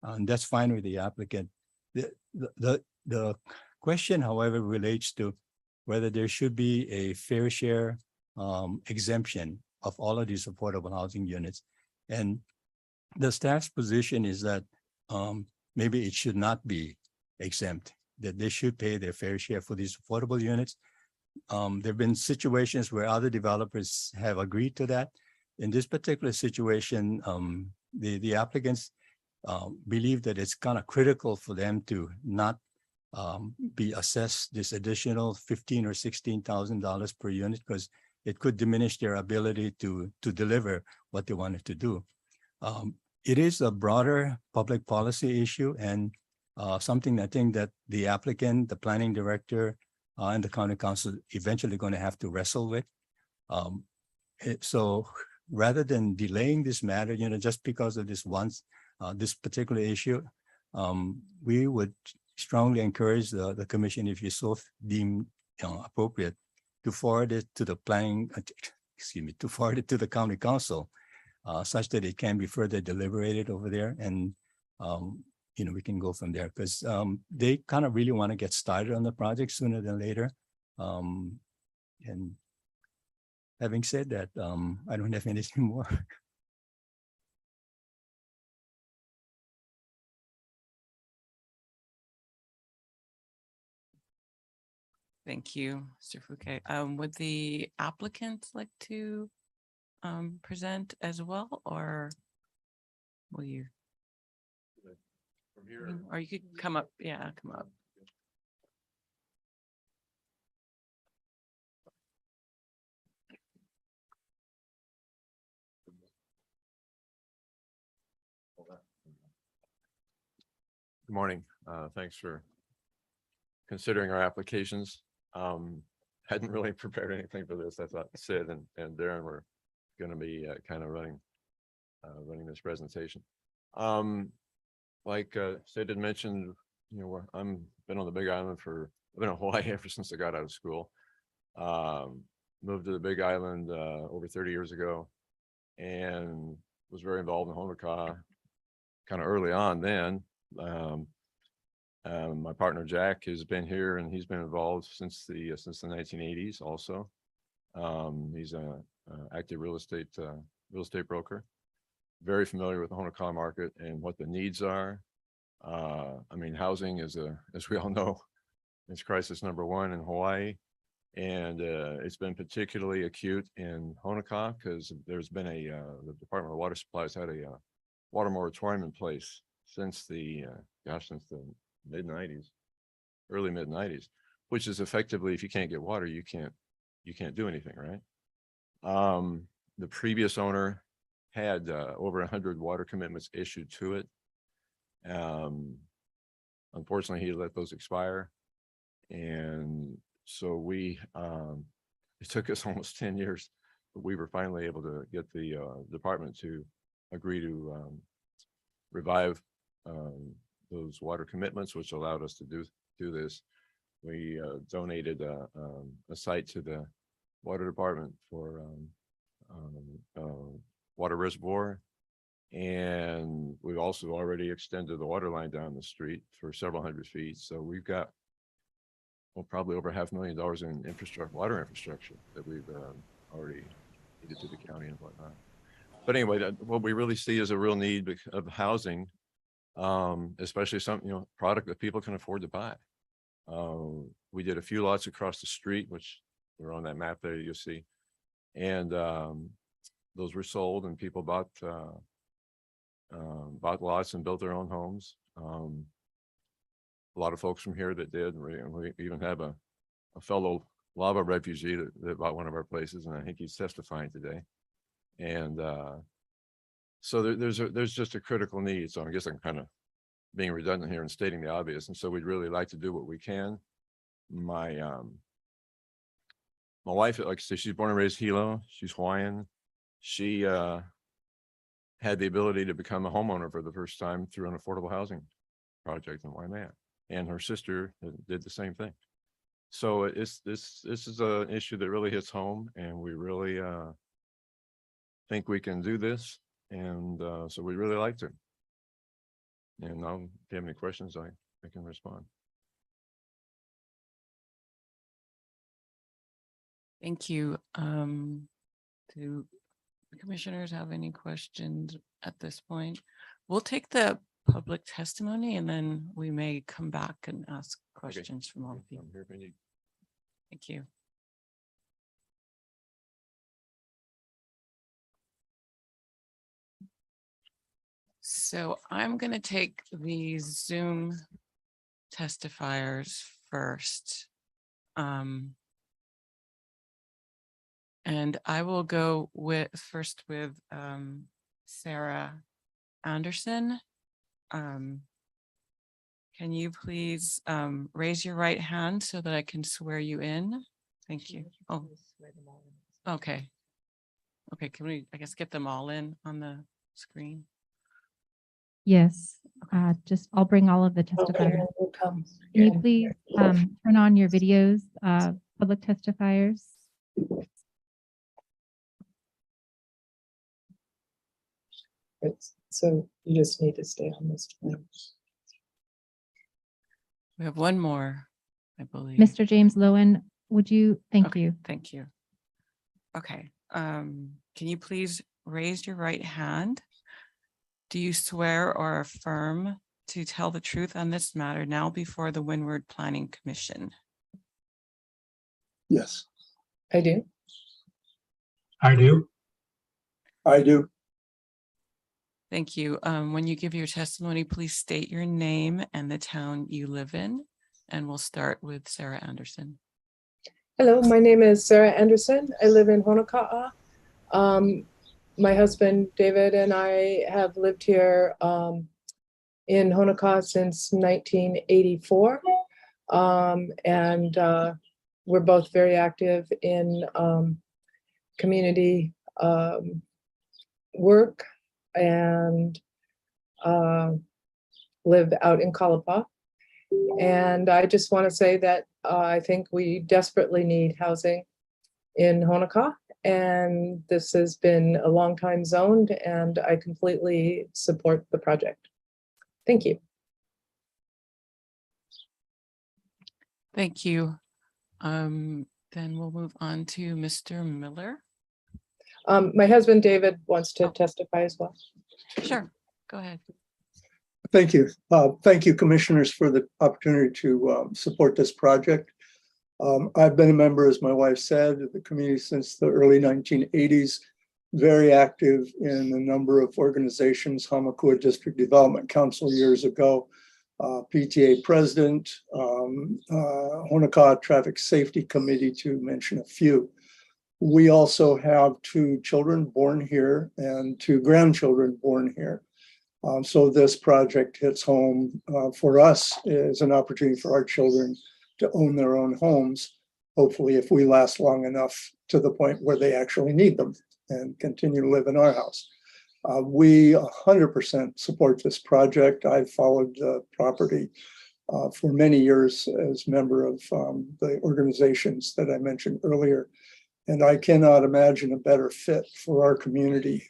And that's fine with the applicant. The question, however, relates to whether there should be a fair share exemption of all of these affordable housing units. And the staff's position is that maybe it should not be exempt, that they should pay their fair share for these affordable units. There have been situations where other developers have agreed to that. In this particular situation, the applicants believe that it's kind of critical for them to not be assessed this additional $15,000 or $16,000 per unit, because it could diminish their ability to deliver what they wanted to do. It is a broader public policy issue, and something I think that the applicant, the planning director, and the county council eventually going to have to wrestle with. So rather than delaying this matter, just because of this particular issue, we would strongly encourage the commission, if you so deem appropriate, to forward it to the to forward it to the county council, such that it can be further deliberated over there, and we can go from there, because they kind of really want to get started on the project sooner than later. And having said that, I don't have anything more. Thank you, Mr. Fouquet. Would the applicant like to present as well, or will you? From here. Or you could come up, come up. Good morning. Thanks for considering our applications. Hadn't really prepared anything for this. I thought Sid and Darren were going to be kind of running this presentation. Like Sid had mentioned, I'm been on the Big Island I've been in Hawaii ever since I got out of school. Moved to the Big Island over 30 years ago, and was very involved in Honokaa kind of early on then. My partner Jack has been here, and he's been involved since the 1980s also. He's an active real estate broker. very familiar with the Honokaa market and what the needs are. I mean, housing is as we all know, it's crisis number one in Hawaii. And it's been particularly acute in Honokaa because there's been the Department of Water Supplies had a water moratorium in place since the mid-90s, early mid-90s, which is effectively, if you can't get water, you can't do anything, right? The previous owner had over 100 water commitments issued to it. Unfortunately, he let those expire. And so it took us almost 10 years, but we were finally able to get the department to agree to revive those water commitments, which allowed us to do this. We donated a site to the water department for water reservoir. And we've also already extended the water line down the street for several hundred feet. So we've got, well, probably over $500,000 in water infrastructure that we've already needed to the county and whatnot. But anyway, what we really see is a real need of housing, especially some, product that people can afford to buy. We did a few lots across the street, which are on that map there, you'll see. And those were sold and people bought lots and built their own homes. A lot of folks from here that did. We even have a fellow lava refugee that bought one of our places, and I think he's testifying today. And so there's just a critical need. So I guess I'm kind of being redundant here and stating the obvious. And so we'd really like to do what we can. My wife, like I said, she's born and raised Hilo. She's Hawaiian. She had the ability to become a homeowner for the first time through an affordable housing project in Waimea. And her sister did the same thing. So this is an issue that really hits home, and we really think we can do this. And so we really like to. And now, if you have any questions, I can respond. Thank you. Do the commissioners have any questions at this point? We'll take the public testimony and then we may come back and ask questions from all of you. I'm here if you need. Thank you. So I'm going to take the Zoom testifiers first. And I will go first with Sarah Anderson. Can you please raise your right hand so that I can swear you in? Thank you. Oh, okay. Okay, can we, I guess, get them all in on the screen? Yes, I'll bring all of the testifiers. we'll come. Can you please turn on your videos, public testifiers? So you just need to stay on this one. We have one more, I believe. Mr. James Lowen, would you, thank you. Thank you. Okay, can you please raise your right hand? Do you swear or affirm to tell the truth on this matter now before the Windward Planning Commission? Yes, I do. I do. I do. Thank you. When you give your testimony, please state your name and the town you live in. And we'll start with Sarah Anderson. Hello, my name is Sarah Anderson. I live in Honokaa. My husband, David, and I have lived here in Honokaa since 1984. And we're both very active in community work and live out in Kalapa. And I just want to say that I think we desperately need housing in Honokaa, and this has been a long time zoned, and I completely support the project. Thank you. Thank you. Then we'll move on to Mr. Miller. My husband, David, wants to testify as well. Sure, go ahead. Thank you. Thank you, commissioners, for the opportunity to support this project. I've been a member, as my wife said, of the community since the early 1980s, very active in a number of organizations, Hamakua District Development Council years ago, PTA president, Honokaa Traffic Safety Committee, to mention a few. We also have 2 children born here and 2 grandchildren born here. So this project hits home for us as an opportunity for our children to own their own homes, hopefully if we last long enough to the point where they actually need them and continue to live in our house. We 100% support this project. I've followed the property for many years as member of the organizations that I mentioned earlier. And I cannot imagine a better fit for our community.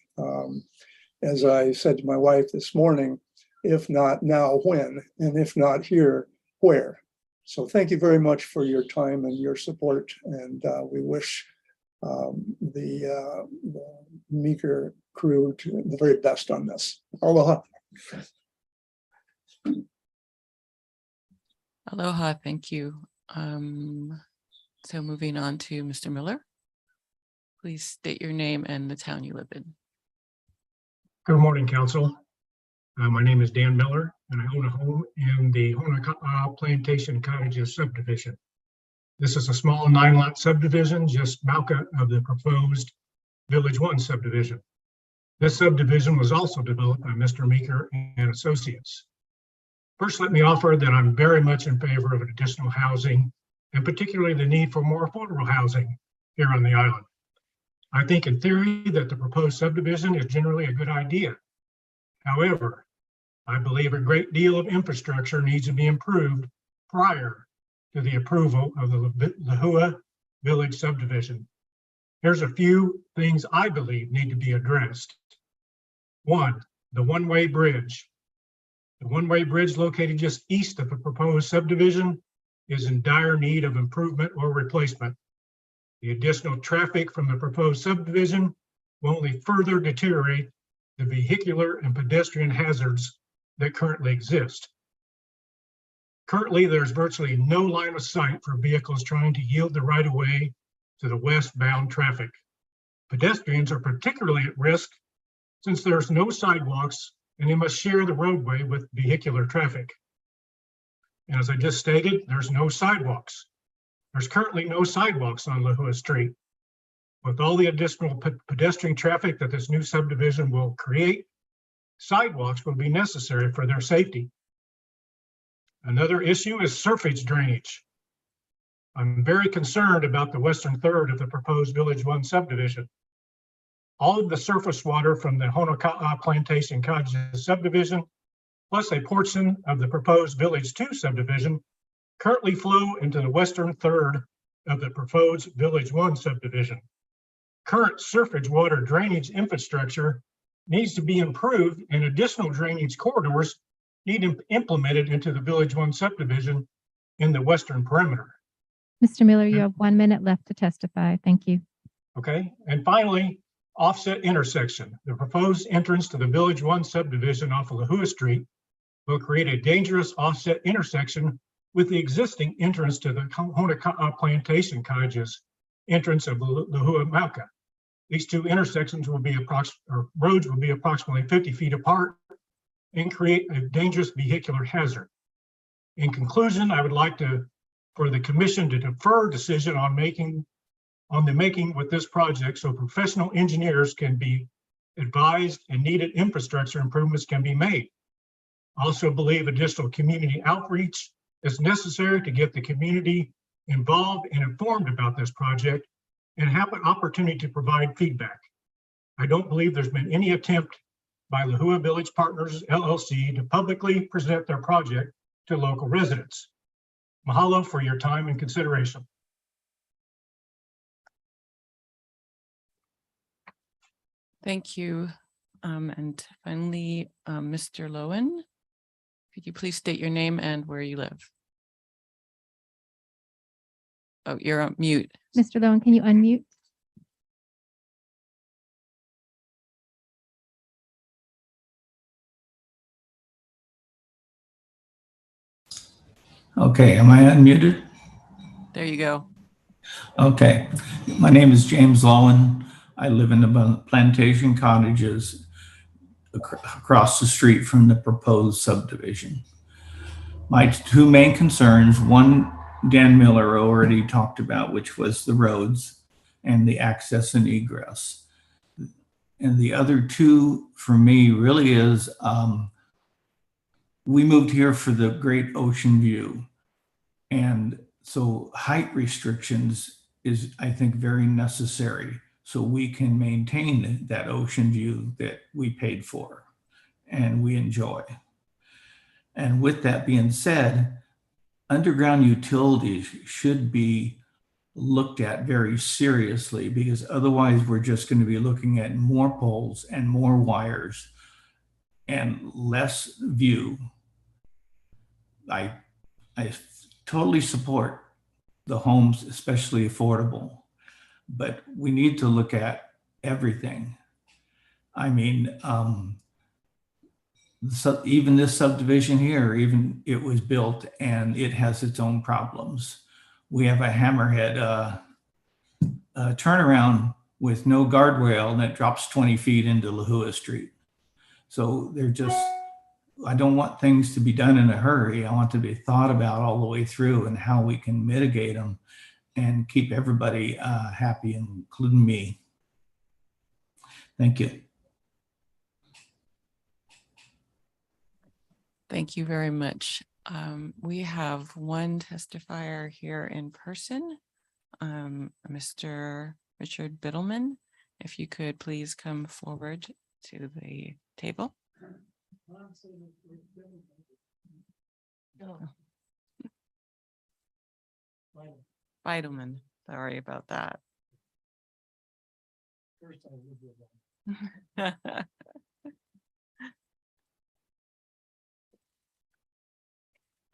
As I said to my wife this morning, if not now, when? And if not here, where? So thank you very much for your time and your support. And we wish the Meeker crew to the very best on this. Aloha. Aloha, thank you. So moving on to Mr. Miller. Please state your name and the town you live in. Good morning, council. My name is Dan Miller, and I own a home in the Honokaa Plantation Cottages subdivision. This is a small 9-lot subdivision, just Mauka of the proposed Village 1 subdivision. This subdivision was also developed by Mr. Meeker and Associates. First, let me offer that I'm very much in favor of additional housing, and particularly the need for more affordable housing here on the island. I think in theory that the proposed subdivision is generally a good idea. However, I believe a great deal of infrastructure needs to be improved prior to the approval of the Lehua Village subdivision. Here's a few things I believe need to be addressed. 1, the one-way bridge. The one-way bridge located just east of the proposed subdivision is in dire need of improvement or replacement. The additional traffic from the proposed subdivision will only further deteriorate the vehicular and pedestrian hazards that currently exist. Currently, there's virtually no line of sight for vehicles trying to yield the right of way to the westbound traffic. Pedestrians are particularly at risk since there's no sidewalks and they must share the roadway with vehicular traffic. And as I just stated, there's no sidewalks. There's currently no sidewalks on Lehua Street. With all the additional pedestrian traffic that this new subdivision will create, sidewalks will be necessary for their safety. Another issue is surface drainage. I'm very concerned about the western third of the proposed Village 1 subdivision. All of the surface water from the Honokaa Plantation Cottages subdivision, plus a portion of the proposed Village 2 subdivision, currently flow into the western third of the proposed Village 1 subdivision. Current surface water drainage infrastructure needs to be improved, and additional drainage corridors need to be implemented into the Village 1 subdivision in the western perimeter. Mr. Miller, you have 1 minute left to testify. Thank you. Okay, and finally, offset intersection. The proposed entrance to the Village 1 subdivision off of Lehua Street will create a dangerous offset intersection with the existing entrance to the Honokaa Plantation Cottages entrance of Lehua Mauka. These 2 intersections will be roads will be approximately 50 feet apart and create a dangerous vehicular hazard. In conclusion, I would like for the commission to defer decision on the making with this project so professional engineers can be advised and needed infrastructure improvements can be made. I also believe additional community outreach is necessary to get the community involved and informed about this project and have an opportunity to provide feedback. I don't believe there's been any attempt by Lehua Village Partners LLC to publicly present their project to local residents. Mahalo for your time and consideration. Thank you. And finally, Mr. Lowen, could you please state your name and where you live? Oh, you're on mute. Mr. Lowen, can you unmute? Okay, am I unmuted? There you go. Okay, my name is James Lowen. I live in the Plantation Cottages across the street from the proposed subdivision. My two main concerns, one Dan Miller already talked about, which was the roads and the access and egress. And the other two for me really is, we moved here for the great ocean view. And so height restrictions is, I think, very necessary so we can maintain that ocean view that we paid for and we enjoy. And with that being said, underground utilities should be looked at very seriously, because otherwise we're just going to be looking at more poles and more wires and less view. I totally support the homes, especially affordable, but we need to look at everything. I mean, so even this subdivision here, even it was built and it has its own problems. We have a hammerhead turnaround with no guardrail that drops 20 feet into Lehua Street. So they're just, I don't want things to be done in a hurry. I want to be thought about all the way through and how we can mitigate them and keep everybody happy, including me. Thank you. Thank you very much. We have one testifier here in person, Mr. Richard Biddleman. If you could please come forward to the table. Biddleman, sorry about that.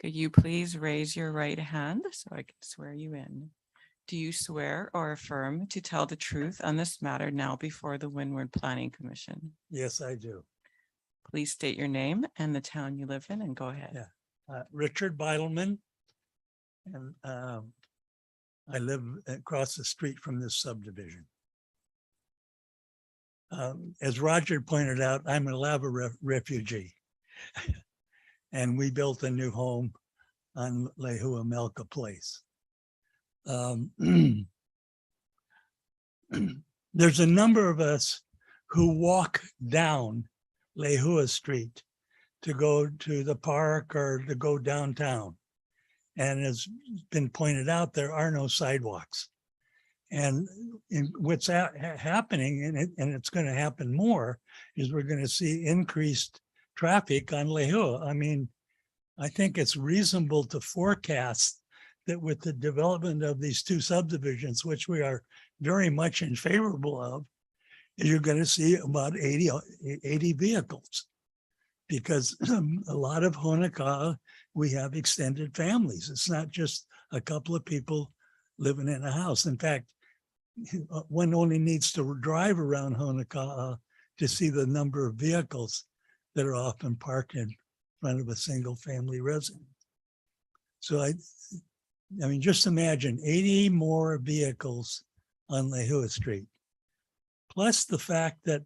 Could you please raise your right hand so I can swear you in? Do you swear or affirm to tell the truth on this matter now before the Windward Planning Commission? Yes, I do. Please state your name and the town you live in and go ahead. Yeah. Richard Beidelman. And I live across the street from this subdivision. As Roger pointed out, I'm a lava refugee. And we built a new home on Lehua Melka Place. There's a number of us who walk down Lehua Street to go to the park or to go downtown. And as been pointed out, there are no sidewalks. And what's happening, and it's going to happen more, is we're going to see increased traffic on Lehua. I mean, I think it's reasonable to forecast that with the development of these two subdivisions, which we are very much in favorable of, you're going to see about 80 vehicles. Because a lot of Honokaa, we have extended families. It's not just a couple of people living in a house. In fact, one only needs to drive around Honokaa to see the number of vehicles that are often parked in front of a single family residence. So I mean, just imagine 80 more vehicles on Lehua Street. Plus the fact that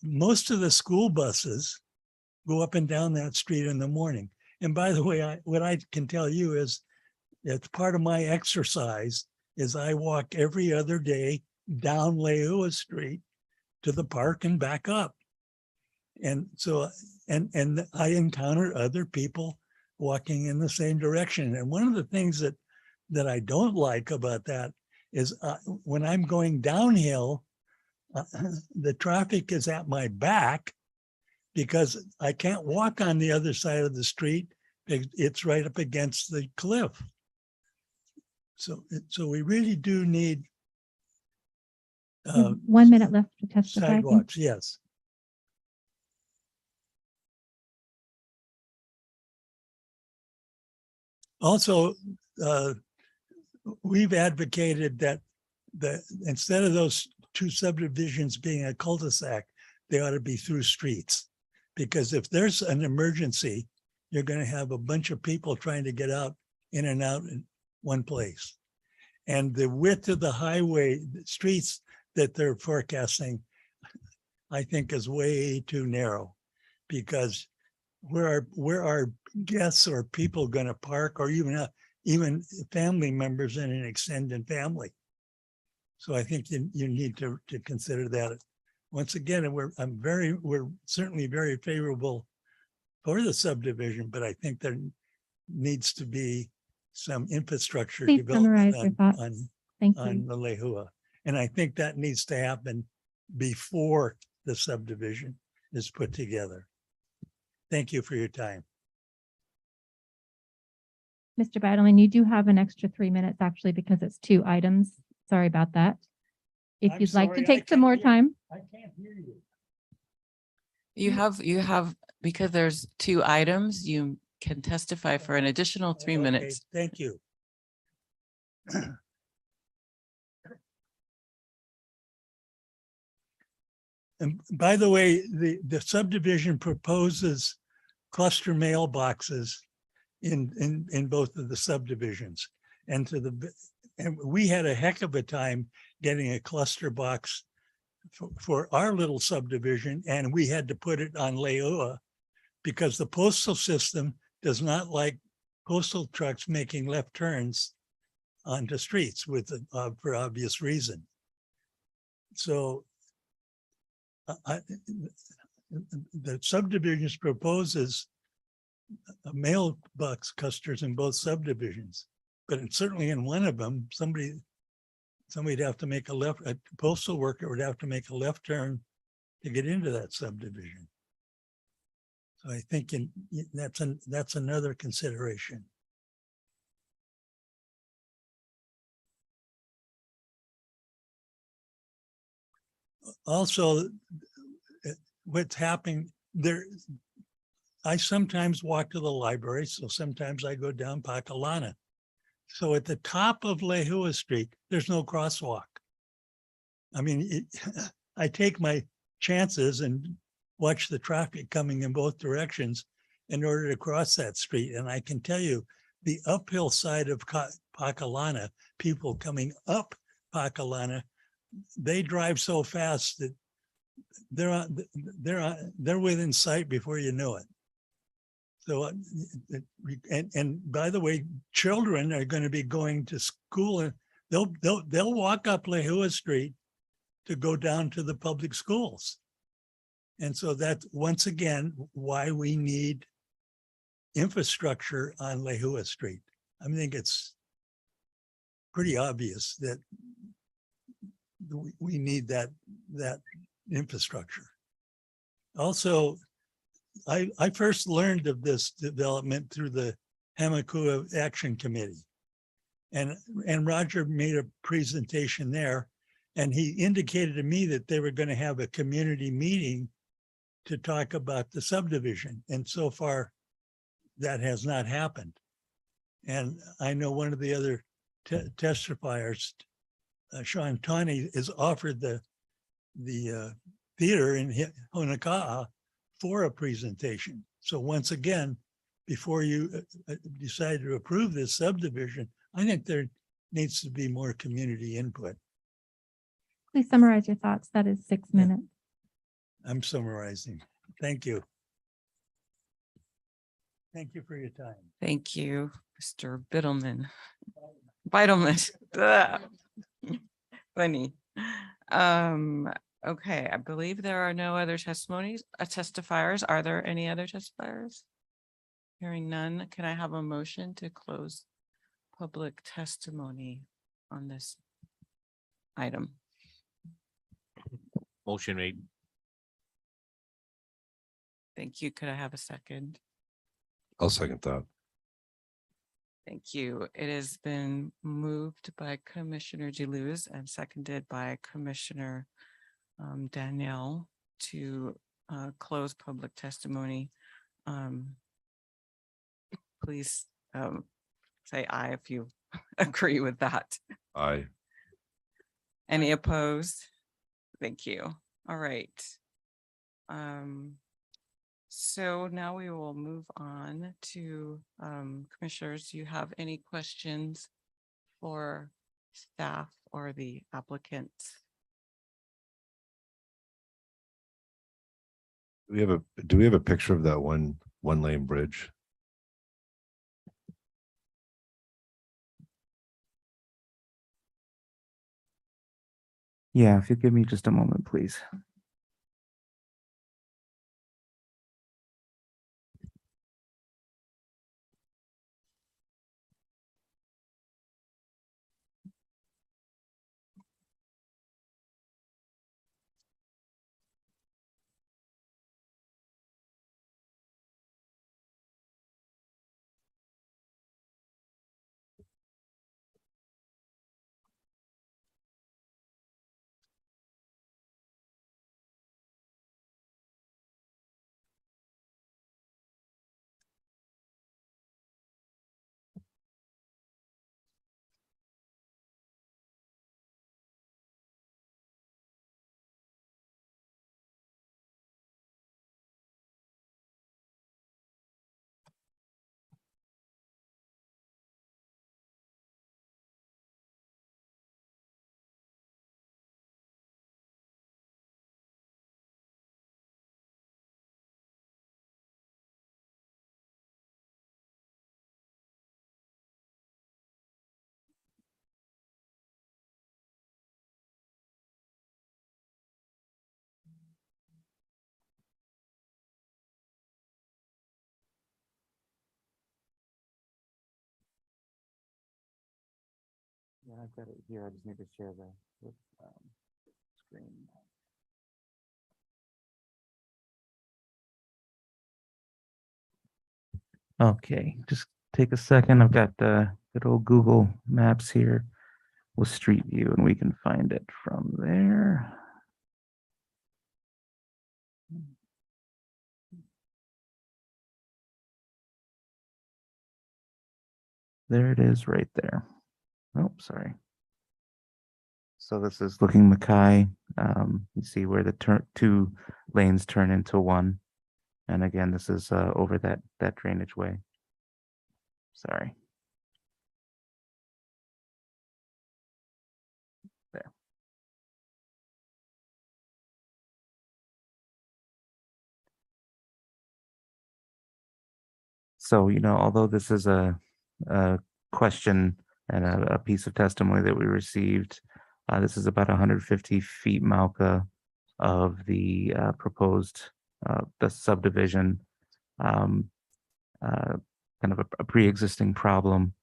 most of the school buses go up and down that street in the morning. And by the way, what I can tell you is that part of my exercise is I walk every other day down Lehua Street to the park and back up. And so, and I encounter other people walking in the same direction. And one of the things that I don't like about that is when I'm going downhill, the traffic is at my back because I can't walk on the other side of the street. It's right up against the cliff. So we really do need 1 minute left to testify. sidewalks, yes. Also, we've advocated that instead of those two subdivisions being a cul-de-sac, they ought to be through streets. Because if there's an emergency, you're going to have a bunch of people trying to get out in and out in one place. And the width of the highway, the streets that they're forecasting, I think is way too narrow, because where are guests or people going to park, or even family members in an extended family? So I think you need to consider that. Once again, we're certainly very favorable for the subdivision, but I think there needs to be some infrastructure Please summarize your development thoughts. Thank on you. the Lehua. And I think that needs to happen before the subdivision is put together. Thank you for your time. Mr. Bidelman, you do have an extra 3 minutes actually, because it's 2 items. Sorry about that. If I'm you'd like to sorry, I take some can't more hear- time. I can't hear you. You have, because there's 2 items, you can testify for an additional 3 Okay, minutes. Thank you. And by the way, the subdivision proposes cluster mailboxes in both of the subdivisions. And and we had a heck of a time getting a cluster box for our little subdivision, and we had to put it on Lehua because the postal system does not like postal trucks making left turns onto streets for obvious reason. So the subdivisions proposes a mailbox clusters in both subdivisions, but certainly in one of them, somebody'd have to make a postal worker would have to make a left turn to get into that subdivision. So I think that's another consideration. Also, what's happening there, I sometimes walk to the library, so sometimes I go down Pacalana. So at the top of Lehua Street, there's no crosswalk. I mean, I take my chances and watch the traffic coming in both directions in order to cross that street. And I can tell you, the uphill side of Pacalana, people coming up Pacalana, they drive so fast that they're within sight before you know it. So, and by the way, children are going to be going to school, and they'll walk up Lehua Street to go down to the public schools. And so that's once again why we need infrastructure on Lehua Street. I think it's pretty obvious that we need that infrastructure. Also, I first learned of this development through the Hamakua Action Committee. And Roger made a presentation there, and he indicated to me that they were going to have a community meeting to talk about the subdivision. And so far, that has not happened. And I know one of the other testifiers, Sean Tawney, is offered the theater in Honoka'a for a presentation. So once again, before you decide to approve this subdivision, I think there needs to be more community input. Please summarize your thoughts. That is 6 minutes. I'm summarizing. Thank you. Thank you for your time. Thank you, Mr. Bidelman. Ugh. Funny. Okay, I believe there are no other testifiers. Are there any other testifiers? Hearing none, can I have a motion to close public testimony on this item? Motion made. Thank you. Could I have a second? I'll second that. Thank you. It has been moved by Commissioner DeLuz and seconded by Commissioner Danielle to close public testimony. Please say aye if you agree with that. Aye. Any opposed? Thank you. All right. So now we will move on to commissioners. Do you have any questions for staff or the applicant? Do we have a picture of that one lane bridge? Yeah, if you give me just a moment, please. Yeah, I've got it here. I just need to share the screen. Okay, just take a second. I've got the good old Google Maps here with Street View, and we can find it from there. There it is right there. Oh, sorry. So this is looking Mackay. You see where the two lanes turn into one. And again, this is over that drainage way. Sorry. There. So, although this is a question and a piece of testimony that we received, this is about 150 feet Malca of the proposed the subdivision, kind of a pre-existing problem.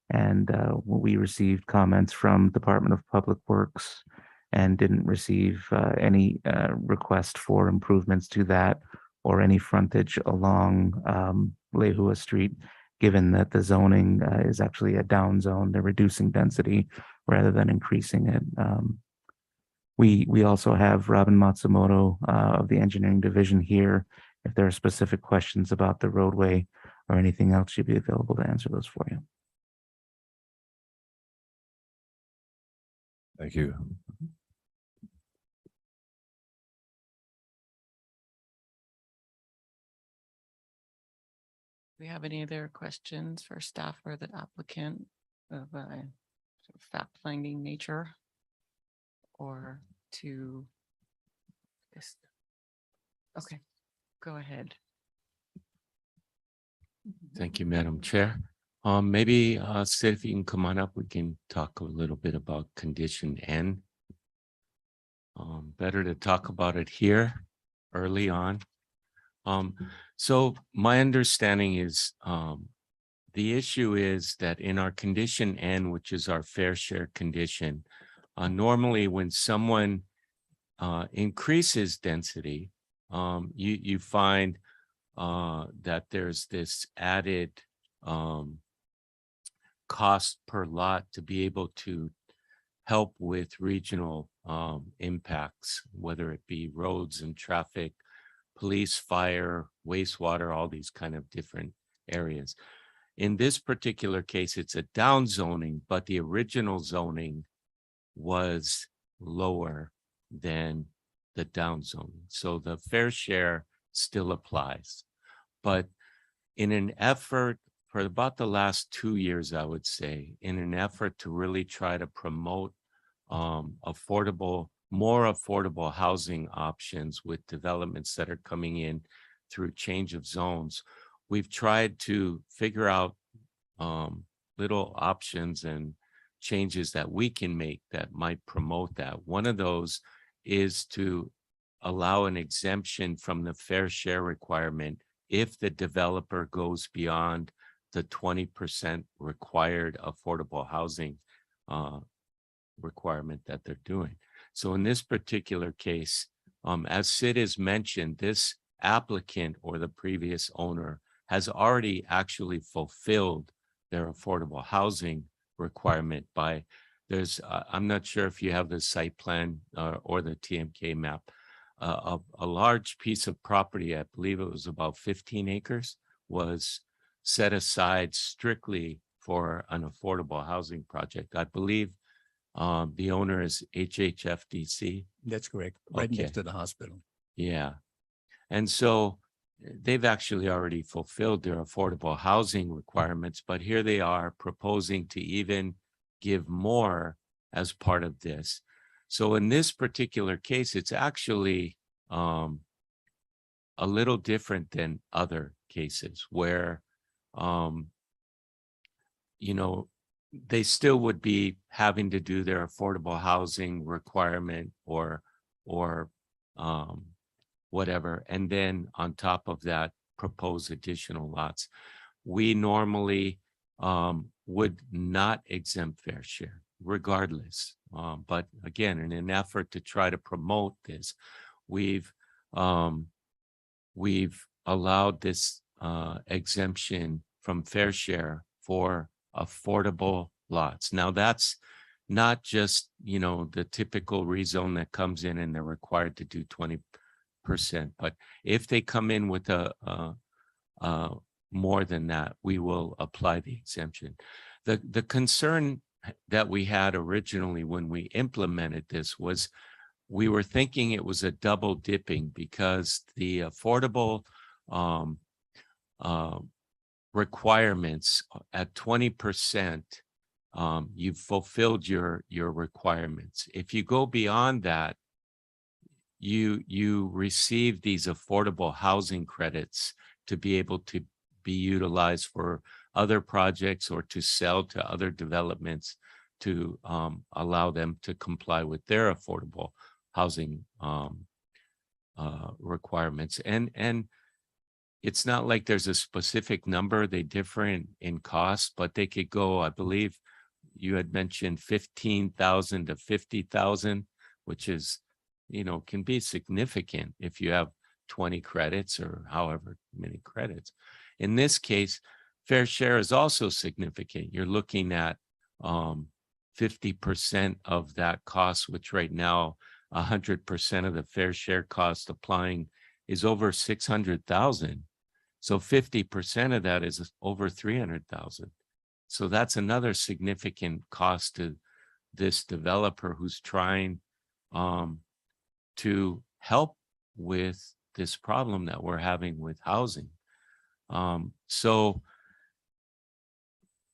And we received comments from Department of Public Works and didn't receive any request for improvements to that or any frontage along Lehua Street, given that the zoning is actually a down zone. They're reducing density rather than increasing it. We also have Robin Matsumoto of the engineering division here. If there are specific questions about the roadway or anything else, she'd be available to answer those for you. Thank you. Do we have any other questions for staff or the applicant of a sort of fact-finding nature? Or to this? Okay, go ahead. Thank you, Madam Chair. Maybe Sid, if you can come on up, we can talk a little bit about condition N. Better to talk about it here early on. So my understanding is the issue is that in our condition N, which is our fair share condition, normally when someone increases density, you find that there's this added cost per lot to be able to help with regional impacts, whether it be roads and traffic, police, fire, wastewater, all these kind of different areas. In this particular case, it's a down zoning, but the original zoning was lower than the down zoning. So the fair share still applies. But in an effort for about the last 2 years, I would say, in an effort to really try to promote more affordable housing options with developments that are coming in through change of zones, we've tried to figure out little options and changes that we can make that might promote that. One of those is to allow an exemption from the fair share requirement if the developer goes beyond the 20% required affordable housing requirement that they're doing. So in this particular case, as Sid has mentioned, this applicant or the previous owner has already actually fulfilled their affordable housing requirement by I'm not sure if you have the site plan or the TMK map, a large piece of property, I believe it was about 15 acres, was set aside strictly for an affordable housing project. I believe the owner is HHFDC. That's correct. Right next Okay. to the hospital. Yeah. And so they've actually already fulfilled their affordable housing requirements, but here they are proposing to even give more as part of this. So in this particular case, it's actually a little different than other cases where, you know, they still would be having to do their affordable housing requirement or whatever, and then on top of that, propose additional lots. We normally would not exempt fair share regardless. But again, in an effort to try to promote this, we've allowed this exemption from fair share for affordable lots. Now that's not just, you know, the typical rezone that comes in and they're required to do 20%, but if they come in with a more than that, we will apply the exemption. The concern that we had originally when we implemented this was we were thinking it was a double dipping because the affordable requirements at 20%, you've fulfilled your requirements. If you go beyond that, you receive these affordable housing credits to be able to be utilized for other projects or to sell to other developments to allow them to comply with their affordable housing requirements. And it's not like there's a specific number. They differ in cost, but they could go, I believe you had mentioned 15,000 to 50,000, which is, you know, can be significant if you have 20 credits or however many credits. In this case, fair share is also significant. You're looking at 50% of that cost, which right now 100% of the fair share cost applying is over 600,000. So 50% of that is over 300,000. So that's another significant cost to this developer who's trying to help with this problem that we're having with housing. So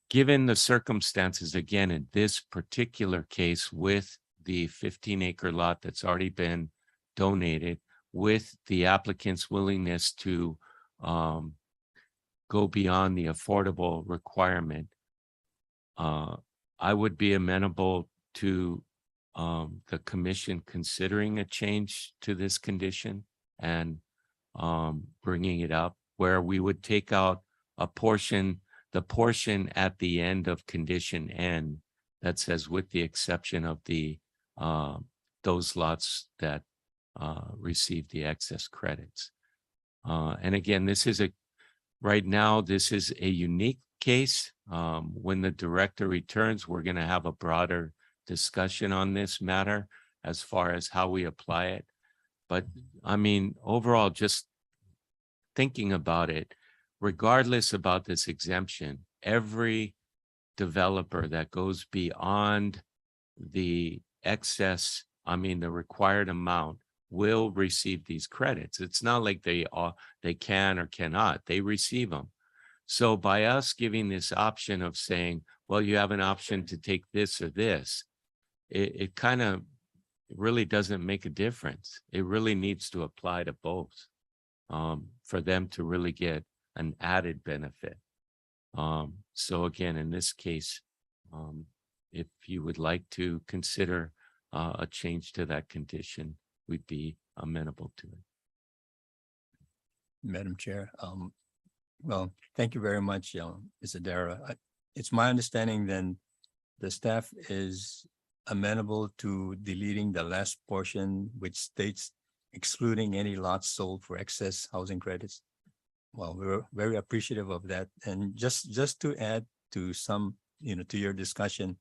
given the circumstances, again, in this particular case with the 15-acre lot that's already been donated, with the applicant's willingness to go beyond the affordable requirement, I would be amenable to the commission considering a change to this condition and bringing it up where we would take out a portion, the portion at the end of condition N that says with the exception of the those lots that receive the excess credits. And again, this is right now, this is a unique case. When the director returns, we're going to have a broader discussion on this matter as far as how we apply it. But I mean, overall, just thinking about it, regardless about this exemption, every developer that goes beyond the excess, I mean, the required amount will receive these credits. It's not like they can or cannot, they receive them. So by us giving this option of saying, well, you have an option to take this or this, it kind of really doesn't make a difference. It really needs to apply to both for them to really get an added benefit. So again, in this case, if you would like to consider a change to that condition, we'd be amenable to it. Madam Chair, well, thank you very much, Ms. Adara. It's my understanding then the staff is amenable to deleting the last portion, which states excluding any lots sold for excess housing credits. Well, we're very appreciative of that. And just to add to some, to your discussion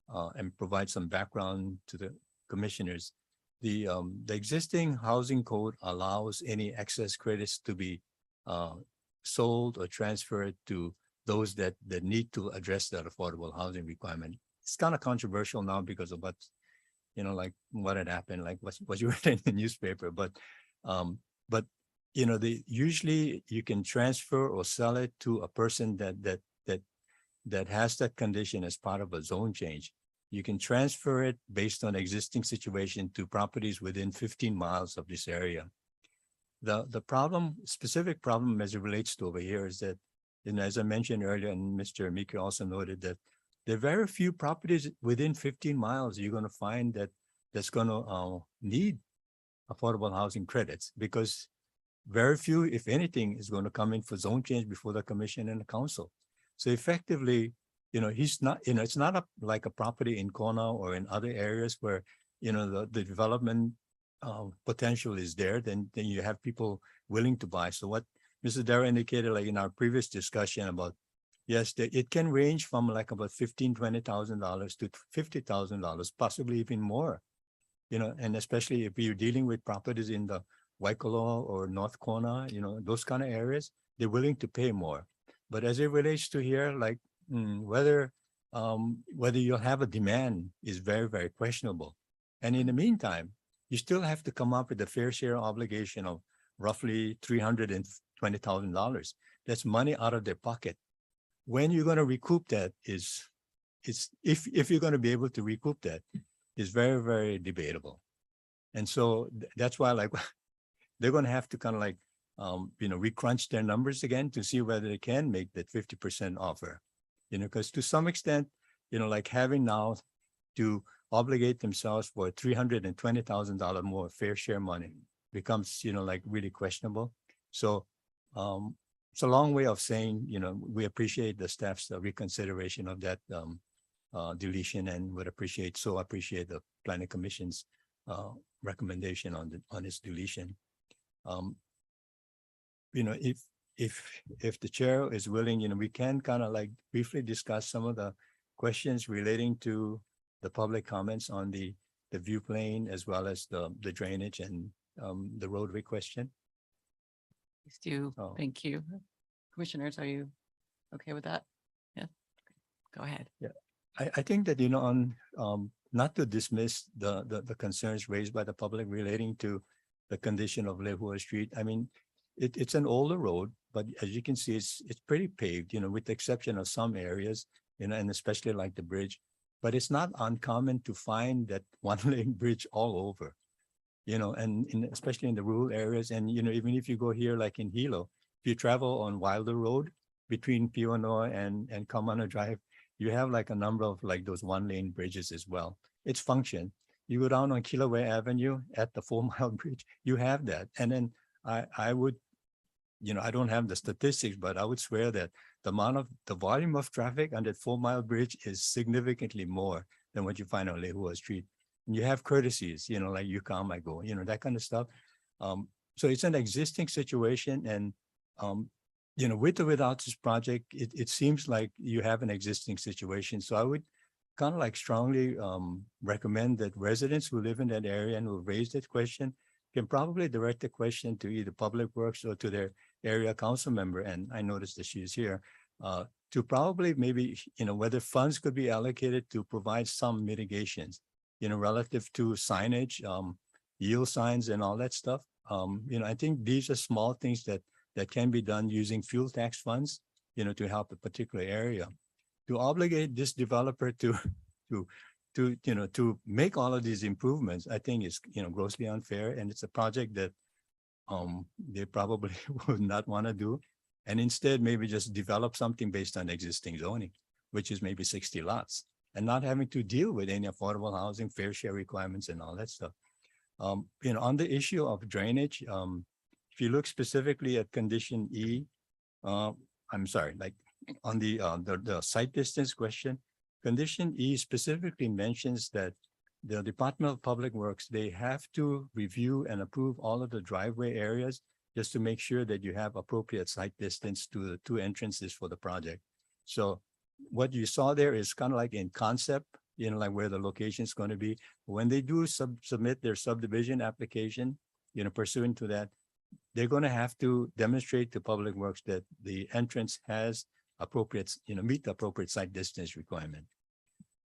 and provide some background to the commissioners, the existing housing code allows any excess credits to be sold or transferred to those that need to address that affordable housing requirement. It's kind of controversial now because of what, like what had happened, like what you read in the newspaper, but usually you can transfer or sell it to a person that has that condition as part of a zone change. You can transfer it based on existing situation to properties within 15 miles of this area. The specific problem as it relates to over here is that, as I mentioned earlier, and Mr. Miki also noted that there are very few properties within 15 miles you're going to find that's going to need affordable housing credits, because very few, if anything, is going to come in for zone change before the commission and the council. So effectively, he's not, it's not like a property in Kona or in other areas where, the development potential is there, then you have people willing to buy. So what Mr. Dara indicated, like in our previous discussion about, yes, it can range from like about $15,000-$20,000 to $50,000, possibly even more, and especially if you're dealing with properties in the Waikolo or North Kona, those kind of areas, they're willing to pay more. But as it relates to here, like whether you'll have a demand is very, very questionable. And in the meantime, you still have to come up with a fair share obligation of roughly $320,000. That's money out of their pocket. When you're going to recoup that if you're going to be able to recoup that is very, very debatable. And so that's why, like, they're going to have to kind of like, recrunch their numbers again to see whether they can make that 50% offer, because to some extent, like having now to obligate themselves for $320,000 more fair share money becomes, like really questionable. So it's a long way of saying, we appreciate the staff's reconsideration of that deletion, and would appreciate the Planning Commission's recommendation on its deletion. If the chair is willing, we can kind of like briefly discuss some of the questions relating to the public comments on the view plane, as well as the drainage and the roadway question. Please do. Oh. Thank you. Commissioners, are you okay with that? Yeah. Go ahead. Yeah, I think that, on not to dismiss the concerns raised by the public relating to the condition of Lehua Street. I mean, it's an older road, but as you can see, it's pretty paved, with the exception of some areas, and especially like the bridge. But it's not uncommon to find that one-lane bridge all over, and especially in the rural areas. And, even if you go here, like in Hilo, if you travel on Wilder Road between Pionoa and Kamana Drive, you have like a number of like those one-lane bridges as well. It's function. You go down on Kilauea Avenue at the 4 Mile Bridge, you have that. And then I would, I don't have the statistics, but I would swear that the volume of traffic on that 4 Mile Bridge is significantly more than what you find on Lehua Street. And you have courtesies, like Ukamago, that kind of stuff. So it's an existing situation, and with or without this project, it seems like you have an existing situation. So I would kind of like strongly recommend that residents who live in that area and who raise that question can probably direct the question to either Public Works or to their area council member. And I noticed that she is here to probably maybe, whether funds could be allocated to provide some mitigations, relative to signage, yield signs and all that stuff. I think these are small things that can be done using fuel tax funds, to help a particular area. To obligate this developer to make all of these improvements, I think is, grossly unfair, and it's a project that they probably would not want to do. And instead, maybe just develop something based on existing zoning, which is maybe 60 lots, and not having to deal with any affordable housing, fair share requirements and all that stuff. On the issue of drainage, if you look specifically at condition E, I'm sorry, like on the site distance question, condition E specifically mentions that the Department of Public Works, they have to review and approve all of the driveway areas just to make sure that you have appropriate site distance to the two entrances for the project. So what you saw there is kind of like in concept, like where the location is going to be. When they do submit their subdivision application, pursuant to that, they're going to have to demonstrate to Public Works that the entrance has appropriate, meet the appropriate site distance requirement.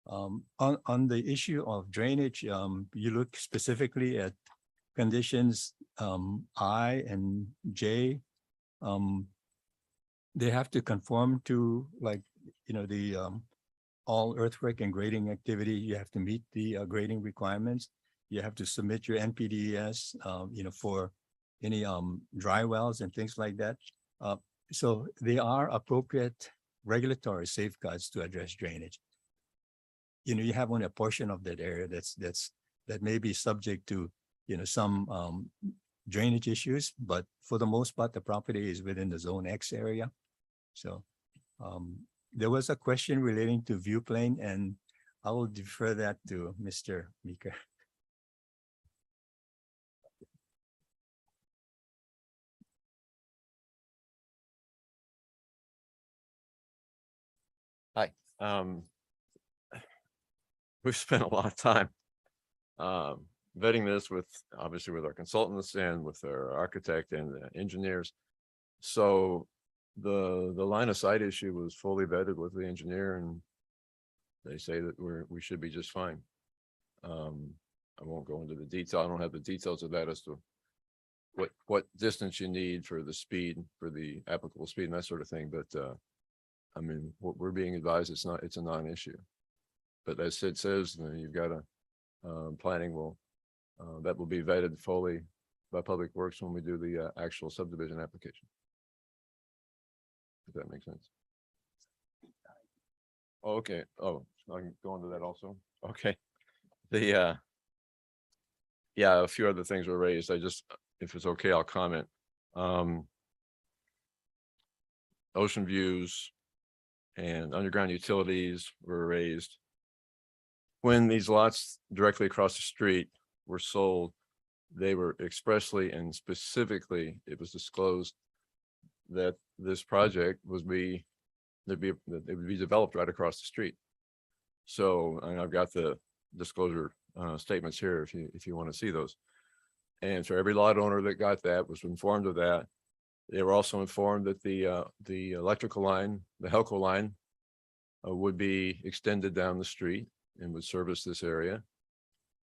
On the issue of drainage, you look specifically at conditions I and J. They have to conform to the all earthwork and grading activity. You have to meet the grading requirements. You have to submit your NPDES, for any dry wells and things like that. So they are appropriate regulatory safeguards to address drainage. You have only a portion of that area that may be subject to some drainage issues, but for the most part, the property is within the Zone X area. So there was a question relating to view plane, and I will defer that to Mr. Meeker. Hi. We've spent a lot of time vetting this obviously with our consultants and with our architect and the engineers. So the line of sight issue was fully vetted with the engineer, and they say that we should be just fine. I won't go into the detail. I don't have the details of that as to what distance you need for the speed, for the applicable speed and that sort of thing. But I mean, what we're being advised, it's a non-issue. But as Sid says, you've got a planning that will be vetted fully by Public Works when we do the actual subdivision application. If that makes sense. Oh, okay. Oh, I can go into that also. Okay. Yeah, a few other things were raised. If it's okay, I'll comment. Ocean views and underground utilities were raised. When these lots directly across the street were sold, they were expressly and specifically, it was disclosed that this project would be developed right across the street. So, and I've got the disclosure statements here if you want to see those. And so every lot owner that got that was informed of that. They were also informed that the electrical line, the Helco line, would be extended down the street and would service this area.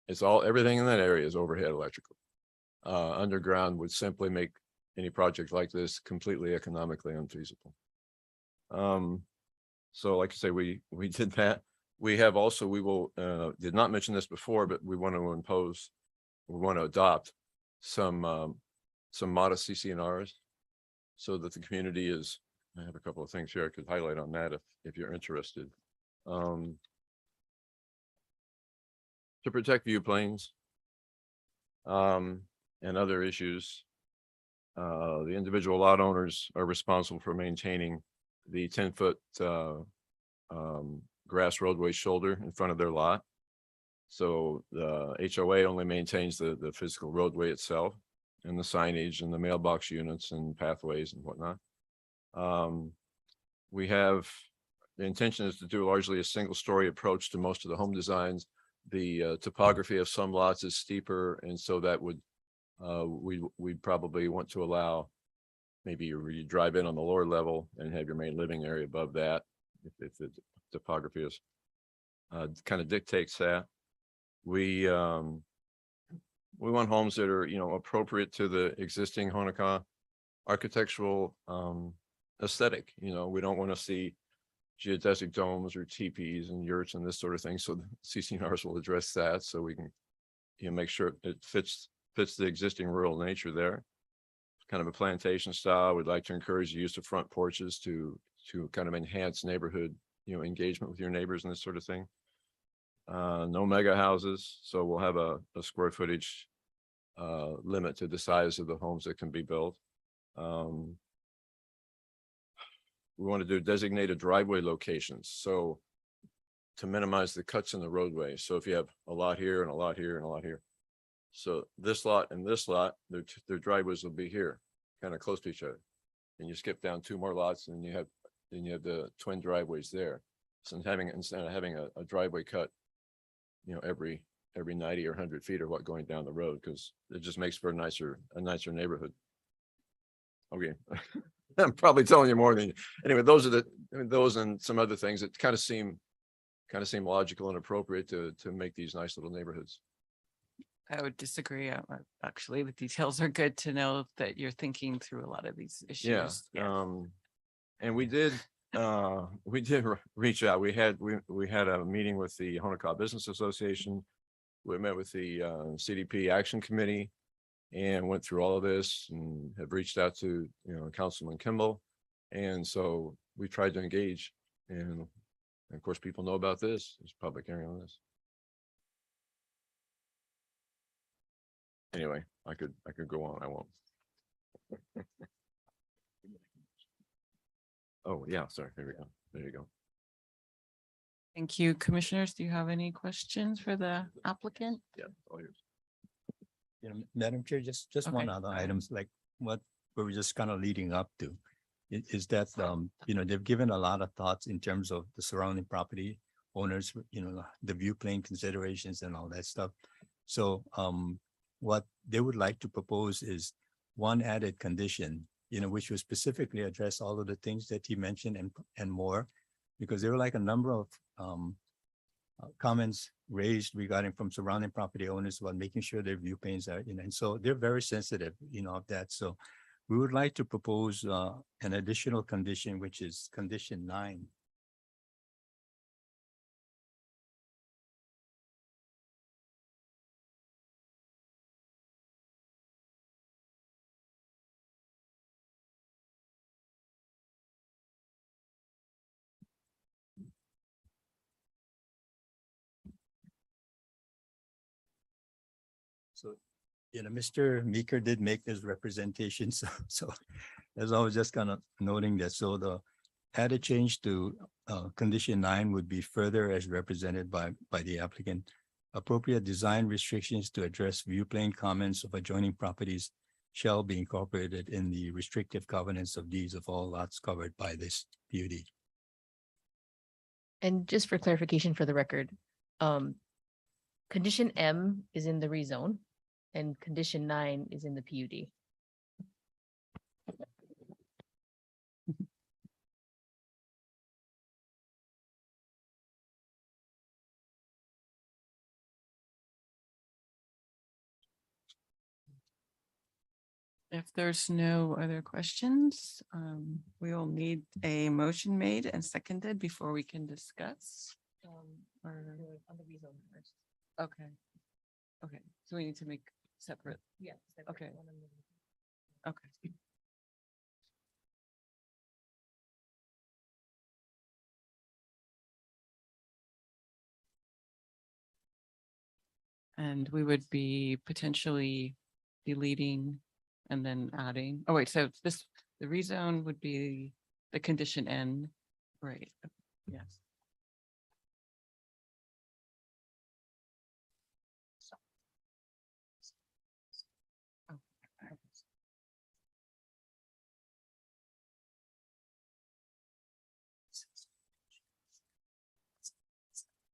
Everything in that area is overhead electrical. Underground would simply make any project like this completely economically unfeasible. So like I say, we did that. We did not mention this before, but we want to adopt some modest CC&Rs so that the community is, I have a couple of things here I could highlight on that if you're interested. To protect view planes and other issues, the individual lot owners are responsible for maintaining the 10-foot grass roadway shoulder in front of their lot. So the HOA only maintains the physical roadway itself and the signage and the mailbox units and pathways and whatnot. The intention is to do largely a single-story approach to most of the home designs. The topography of some lots is steeper, and so that would we'd probably want to allow maybe you drive in on the lower level and have your main living area above that if the topography is kind of dictates that. we want homes that are, appropriate to the existing Honokaa architectural aesthetic. We don't want to see geodesic domes or teepees and yurts and this sort of thing. So the CCNRs will address that so we can, make sure it fits the existing rural nature there. Kind of a plantation style. We'd like to encourage the use of front porches to kind of enhance neighborhood, engagement with your neighbors and this sort of thing. No mega houses, so we'll have a square footage limit to the size of the homes that can be built. We want to do designated driveway locations, so to minimize the cuts in the roadway. So if you have a lot here and a lot here and a lot here, so this lot and this lot, their driveways will be here, kind of close to each other. And you skip down 2 more lots, and you have the twin driveways there. So instead of having a driveway cut, every 90 or 100 feet or what going down the road, because it just makes for a nicer neighborhood. Okay. I'm probably telling you more than anyway. Those are those and some other things that kind of seem logical and appropriate to make these nice little neighborhoods. I would disagree. Actually, the details are good to know that you're thinking through a lot of these issues. And we did reach out. We had a meeting with the Honokaa Business Association. We met with the CDP Action Committee and went through all of this and have reached out to, Councilman Kimball. And so we tried to engage, and of course, people know about this. There's public hearing on this. Anyway, I could go on. I won't. Oh, yeah, sorry. There we go. There you go. Thank you. Commissioners, do you have any questions for the applicant? Yeah, all yours. Madam Chair, just one Okay. other items like what we're just kind of leading up to is that, they've given a lot of thoughts in terms of the surrounding property owners, the view plane considerations and all that stuff. So, what they would like to propose is one added condition, which would specifically address all of the things that he mentioned and more, because there were like a number of comments raised regarding from surrounding property owners about making sure their view planes are, and so they're very sensitive, of that. So we would like to propose an additional condition, which is condition 9. So, Mr. Meeker did make this representation, so as I was just kind of noting that. So the added change to condition 9 would be further as represented by the applicant. Appropriate design restrictions to address view plane comments of adjoining properties shall be incorporated in the restrictive covenants of deeds of all lots covered by this PUD. And just for clarification for the record, condition M is in the rezone and condition 9 is in the PUD. If there's no other questions, we will need a motion made and seconded before we can discuss. Or On the rezone first. okay. Okay, so we need to make separate. Yeah. Okay. Okay. And we would be potentially deleting and then adding. Oh, wait, so the rezone would be the condition N, right? Yes.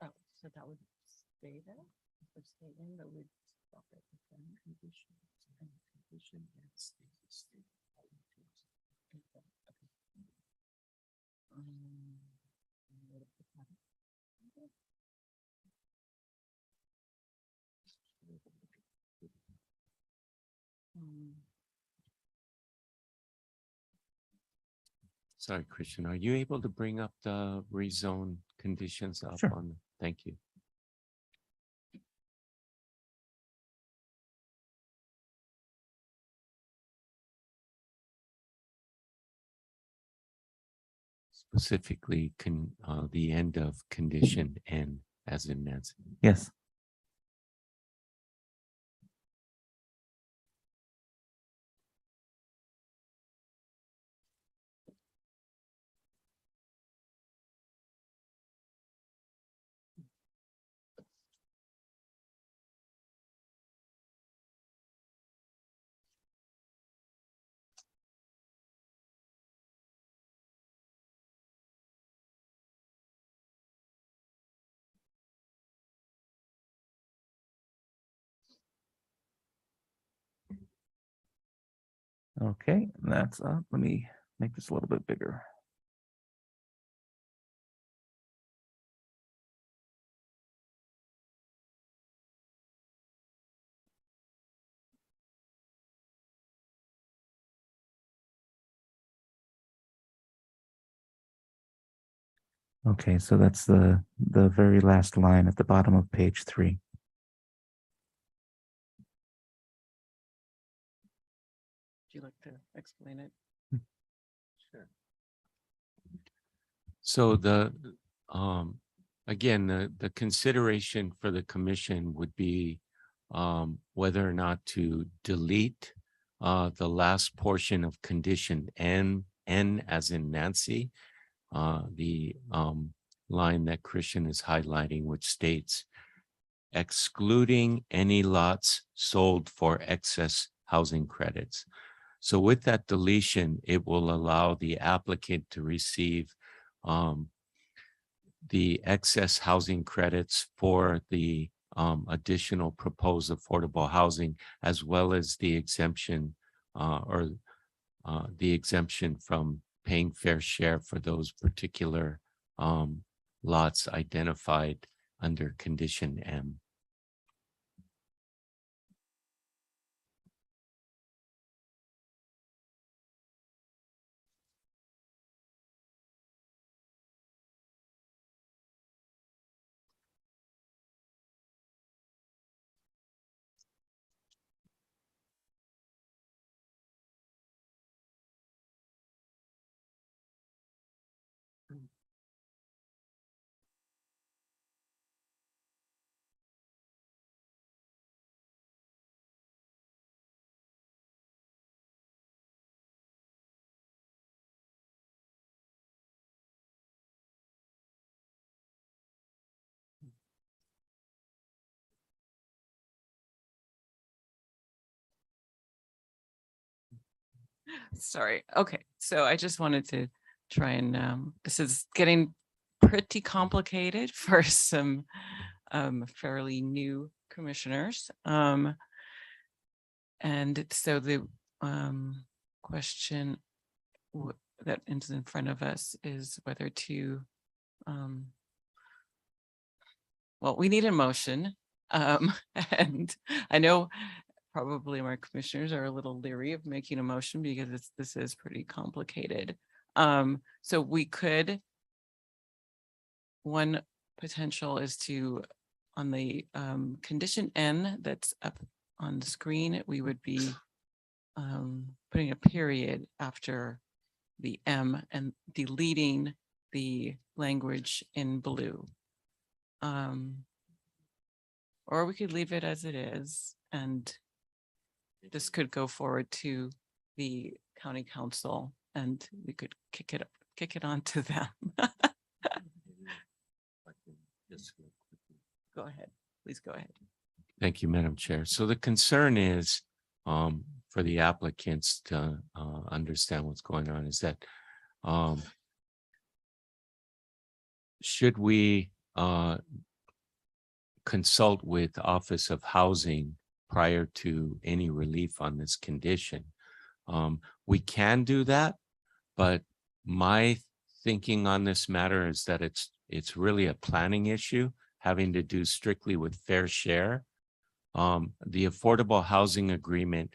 Oh, so that would stay there? The statement that would stop it with the condition and condition and stay. Sorry, Christian, are you able to bring up the rezone conditions up Sure. on? Thank you. Specifically, the end of condition N as in Nancy. Yes. Okay, that's up. Let me make this a little bit bigger. Okay, so that's the very last line at the bottom of page 3. Would you like to explain it? Sure. So again, the consideration for the commission would be whether or not to delete the last portion of condition N as in Nancy, the line that Christian is highlighting, which states excluding any lots sold for excess housing credits. So with that deletion, it will allow the applicant to receive the excess housing credits for the additional proposed affordable housing, as well as the exemption the exemption from paying fair share for those particular lots identified under condition M. Sorry. Okay, so I just wanted to try and this is getting pretty complicated for some fairly new commissioners. And so the question that is in front of us is whether to well, we need a motion. And I know probably my commissioners are a little leery of making a motion because this is pretty complicated. So we could, one potential is to, on the condition N that's up on the screen, we would be putting a period after the M and deleting the language in blue. Or we could leave it as it is, and this could go forward to the county council and we could kick it on to them. Go ahead, please go ahead. Thank you, Madam Chair. So the concern is for the applicants to understand what's going on is that should we consult with Office of Housing prior to any relief on this condition? We can do that, but my thinking on this matter is that it's really a planning issue having to do strictly with fair share. The affordable housing agreement,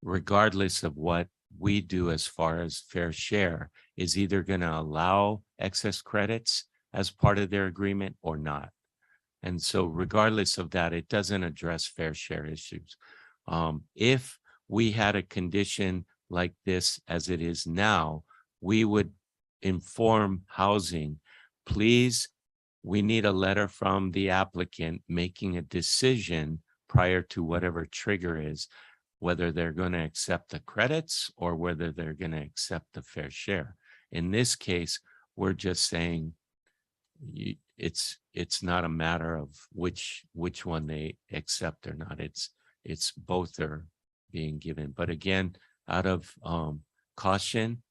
regardless of what we do as far as fair share is either going to allow excess credits as part of their agreement or not. And so regardless of that, it doesn't address fair share issues. If we had a condition like this as it is now, we would inform housing, please, we need a letter from the applicant making a decision prior to whatever trigger is, whether they're going to accept the credits or whether they're going to accept the fair share. In this case, we're just saying it's not a matter of which one they accept or not. It's both are being given. But again, out of caution,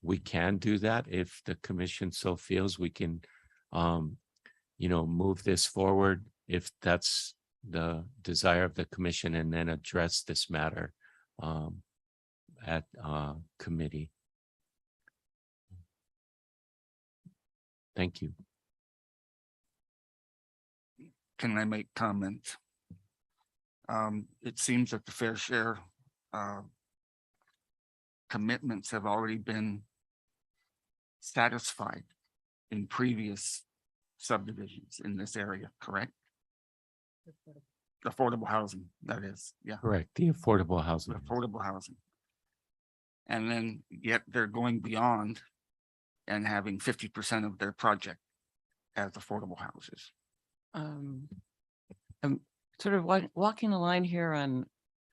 we can do that if the commission so feels. We can move this forward if that's the desire of the commission, and then address this matter at committee. Thank you. Can I make comment? It seems that the fair share commitments have already been satisfied in previous subdivisions in this area, correct? Affordable housing, that is, yeah. Correct. The affordable housing. Affordable housing. And then yet they're going beyond and having 50% of their project as affordable houses. I'm sort of walking the line here on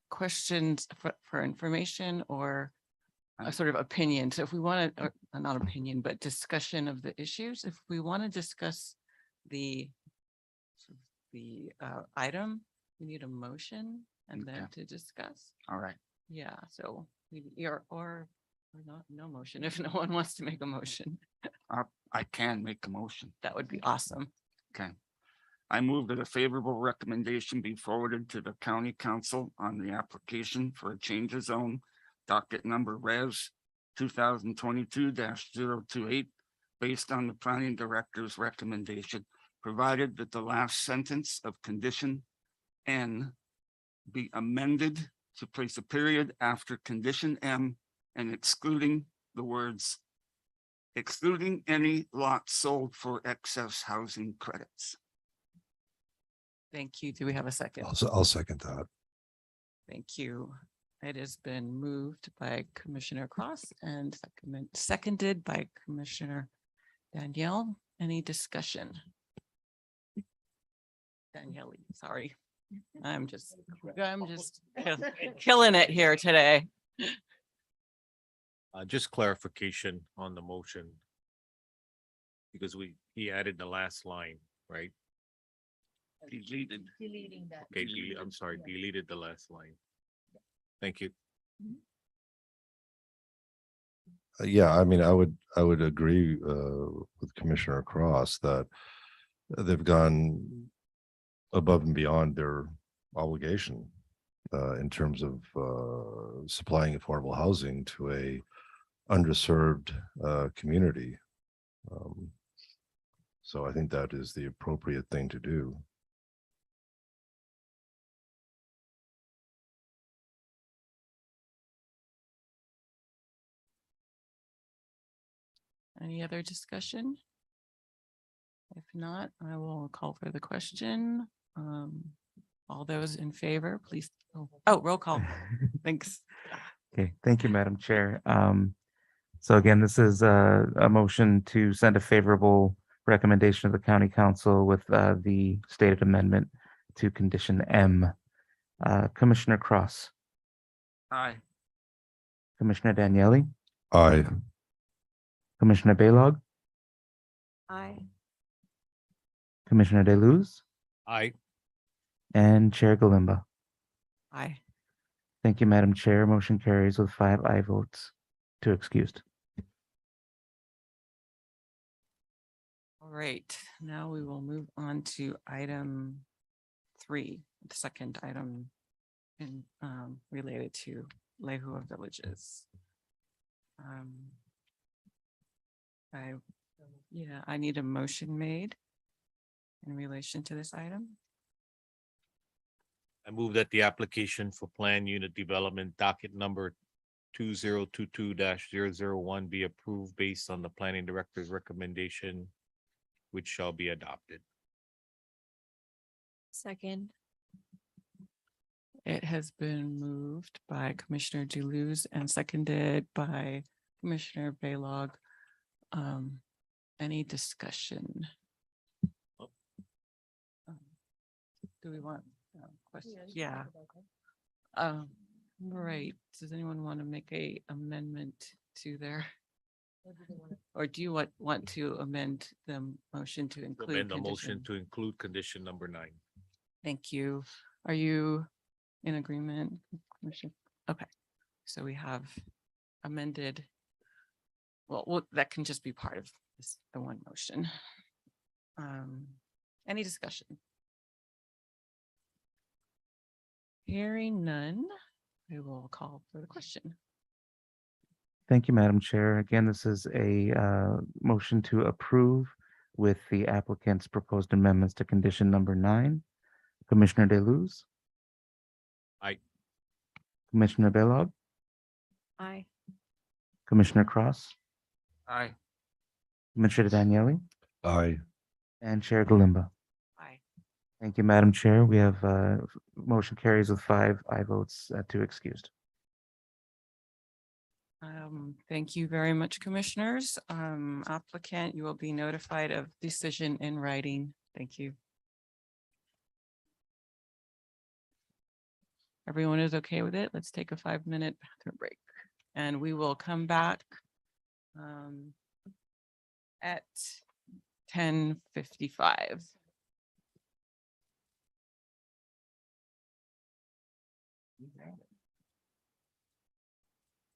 questions for information or a sort of opinion. So if we want to, not opinion, but discussion of the issues, if we want to discuss the item, we need a motion and then to discuss. All right. Yeah, so or not, no motion if no one wants to make a motion. I can make a motion. That would be awesome. Okay. I move that a favorable recommendation be forwarded to the county council on the application for a change of zone, docket number Res 2022-028, based on the planning director's recommendation, provided that the last sentence of condition N be amended to place a period after condition M and excluding the words, excluding any lot sold for excess housing credits. Thank you. Do we have a second? I'll second that. Thank you. It has been moved by Commissioner Cross and seconded by Commissioner Danielle. Any discussion? Danielle, sorry. I'm just killing it here today. Just clarification on the motion. Because he added the last line, right? Deleting that. Okay, I'm sorry, deleted the last line. Thank you. Yeah, I mean, I would agree with Commissioner Cross that they've gone above and beyond their obligation in terms of supplying affordable housing to a underserved community. So I think that is the appropriate thing to do. Any other discussion? If not, I will call for the question. All those in favor, please. Oh, roll call. Thanks. Okay, thank you, Madam Chair. So again, this is a motion to send a favorable recommendation of the County Council with the stated amendment to condition M. Commissioner Cross, Aye. Commissioner Daniele, Aye. Commissioner Baylog, Aye. Commissioner DeLuz, Aye. and Chair Galimba. Aye. Thank you, Madam Chair. Motion carries with 5 aye votes to excused. All right, now we will move on to item 3, the second item in related to Lehua Villages. I need a motion made in relation to this item. I move that the application for plan unit development docket number 2022-001 be approved based on the planning director's recommendation, which shall be adopted. Second. It has been moved by Commissioner Deleuze and seconded by Commissioner Baylog. Any discussion? Do we want questions? Yeah. Right. Does anyone want to make a amendment to their? Or do you want to amend the motion to include? Amend the motion condition? to include condition number 9. Thank you. Are you in agreement, Commissioner? Okay, so we have amended. Well, that can just be part of the one motion. Any discussion? Hearing none, we will call for the question. Thank you, Madam Chair. Again, this is a motion to approve with the applicant's proposed amendments to condition number 9. Commissioner Deleuze, Aye. Commissioner Baylog, Aye. Commissioner Cross, Aye. Commissioner Daniele, Aye. and Chair Galimba. Aye. Thank you, Madam Chair. We have motion carries with 5 aye votes, 2 excused. Thank you very much, commissioners. Applicant, you will be notified of decision in writing. Thank you. Everyone is okay with it? Let's take a 5-minute bathroom break and we will come back at 10:55.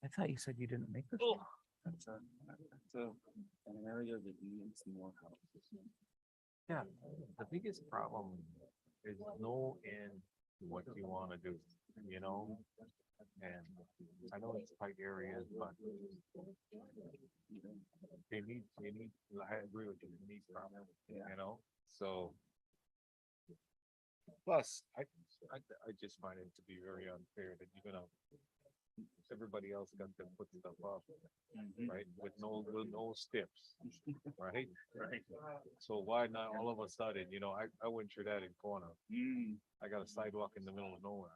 I thought you said you didn't make this. That's an area that needs more houses. Yeah, the biggest problem is no end to what you want to do, you know? And I know it's tight areas, but they need, I agree with you, they need problem, you know? So. Plus, I just find it to be very unfair that you're gonna, everybody else got to put stuff up, right? With no steps, right? Right. So why not all of a sudden, you know, I went through that in corner. I got a sidewalk in the middle of nowhere.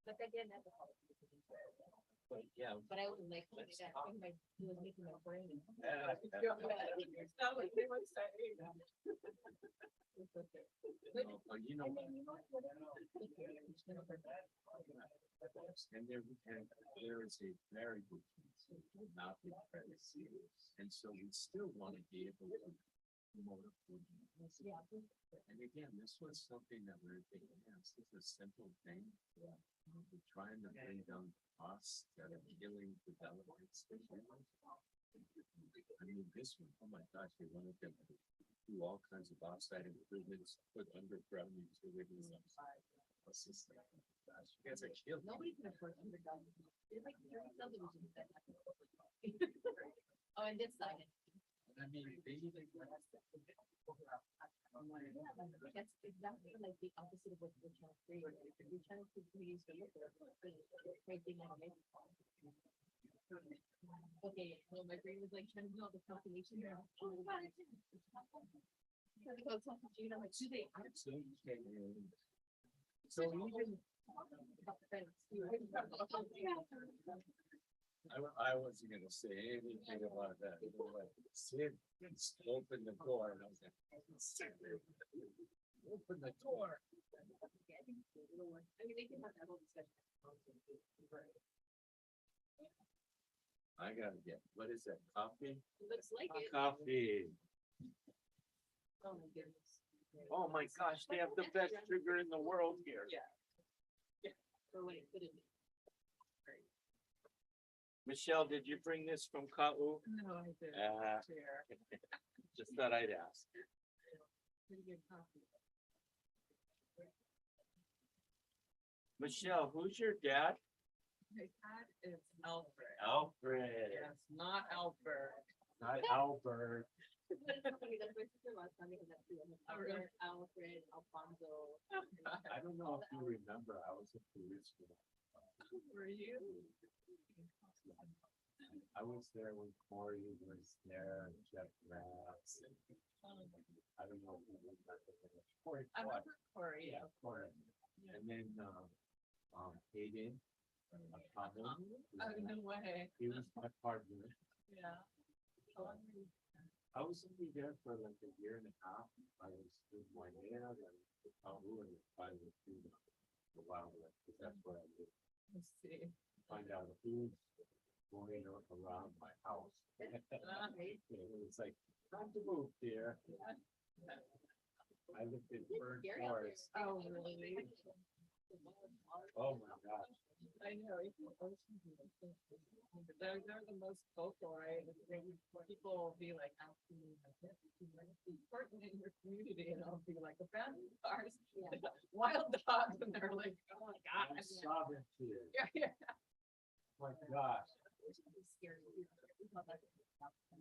But again, that's a hard. Yeah. But I would like to say that I think he was making my brain. You know, and there is a very good chance of not being very serious, and so we still want to be able to promote a food. And again, this was something that we're thinking, this is a simple thing. We're trying to bring down costs that are killing developments. I mean, this one, oh my gosh, we wanted to do all kinds of offsite improvements, put underground utilities. System. Gosh, you guys are killing. Nobody can afford underground. There's like 30 subdivisions that have. Oh, and this side. I mean, maybe they. That's exactly like the opposite of what we're trying to create. We're trying to use the creating an. Okay, well, my brain was like trying to do all the calculations. Oh my God, I go talk to Gina, like, do they? So even. I wasn't gonna say anything about that. Sid opened the door and I was like, open the door. I mean, they can have that whole discussion. I gotta get, what is that, coffee? Looks like it. Coffee. Oh my goodness. Oh my gosh, they have the best sugar in the world here. Yeah. Yeah. Or when it could have been. Michelle, did you bring this from Ka'u? No, I didn't. Chair. Just thought I'd ask. Pretty good coffee. Michelle, who's your dad? My dad is Alfred. Alfred. Yes, not Albert. Not Albert. Alfred, Alfonso. I don't know if you remember, I was a police. Were you? I was there when Corey was there, and Jeff Raps. I don't know. If you remember. Corey I Clark. remember Corey. Yeah, Corey. And then, Hayden. Oh, no way. He was my partner. Yeah. I was only there for like a year and a half. I was in Guinea and Peru and finally through the wildlife, because that's where I live. Let's see. Find out who's going around my house. It's like, time to move there. I lived in Bird Forest. Oh, really? Oh my gosh. I know. They're the most vocal, right? People will be like asking me, like, important in your community, and I'll be like, abandoned cars, wild dogs, and they're like, oh my I'm gosh. sobbing here. Yeah, yeah. My gosh. Scary.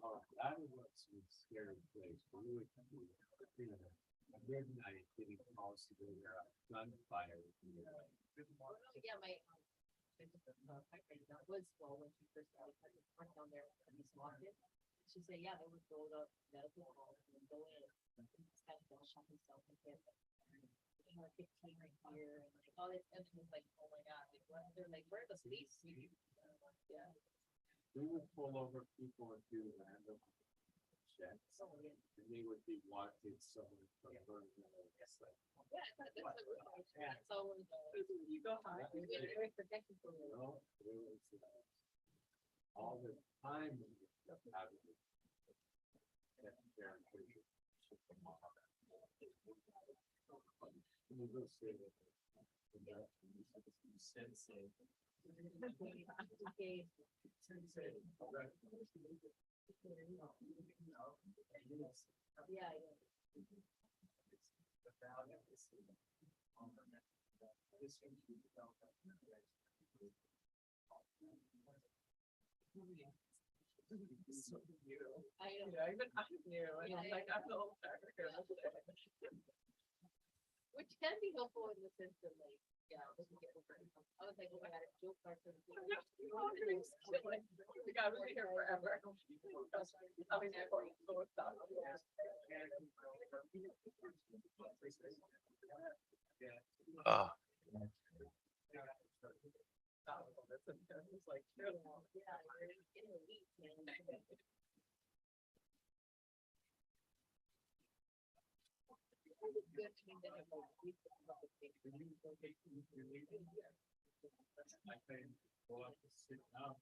Oh, that was a scary place. We would, a midnight getting calls to go there, gunfire. Yeah, my friend was well when she first started working down there at East Market. She said, yeah, they would go to medical hall and go in and kind of go shop himself and get 15 right here and like all this, and it was like, oh my god, like what? They're like, where are the police? Yeah. We would pull over people and do random checks. And they would be watching someone from Berlin. It's like, Yeah, that's so you go high. We're protected from you know, it was, all the time when you stuff happening. Sensei. Yeah. So new. I know. Yeah, even I knew, and I'm like, I'm the old African. Which can be helpful in the sense of like, yeah, we can get over it. I was like, oh my god, it's joke part of the We got to be here forever. I mean, so stop. Ah. It's like, yeah, you're in the week, man. Good to be there. I can go up and sit down.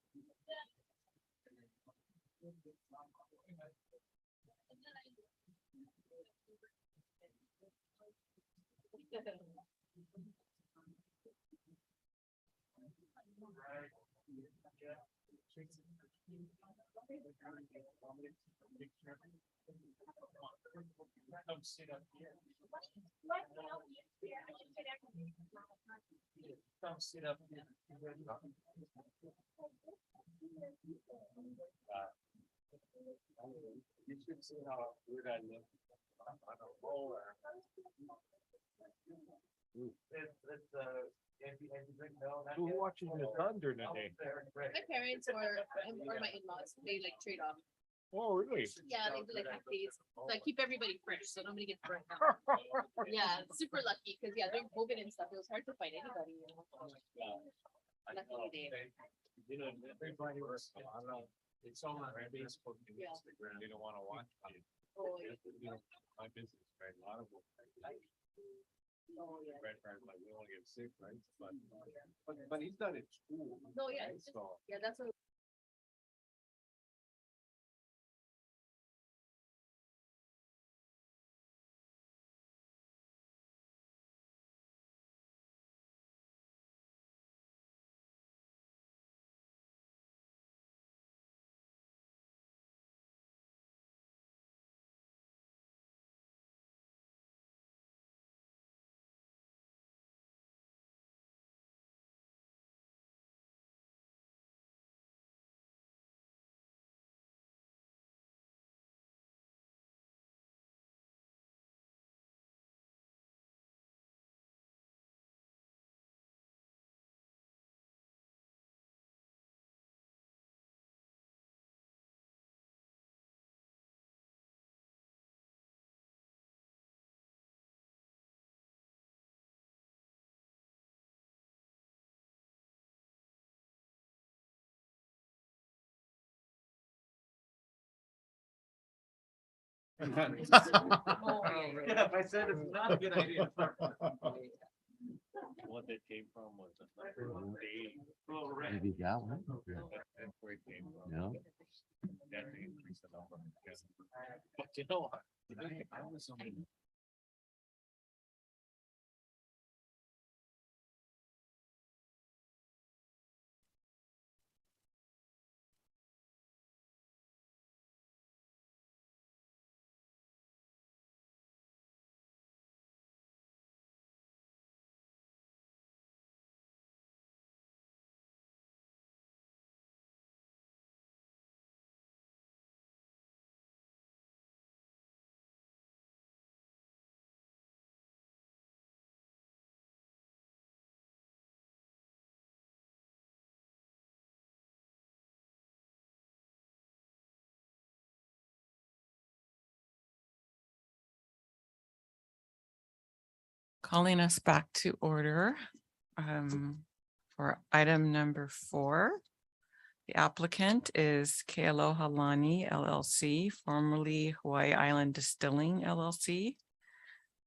Come sit up here. Come sit up here. You should see how good I look on a roller. Who watching the thunder today? My parents or my in-laws, they like trade off. Oh, really? Yeah, they do like half days. So I keep everybody fresh, so nobody gets burnt out. Yeah, super lucky because yeah, during COVID and stuff, it was hard to find anybody. You know? Lucky day. You know, everybody was, I don't know, it's all on Facebook and Yeah. Instagram. They don't want to watch it. Oh, yeah. You know, my business, right? A lot of them. Oh, yeah. Right, like we don't want to get sick, right? But he's not in school. No, yeah, right? it's just- So. Yeah, that's what If I said it's not a good idea. What that came from was a day. Maybe that one. That's where it came from. No. That they increased the number. Yes. But you know what? I was only. Calling us back to order for item number 4. The applicant is Kealoha Lani LLC, formerly Hawaii Island Distilling LLC,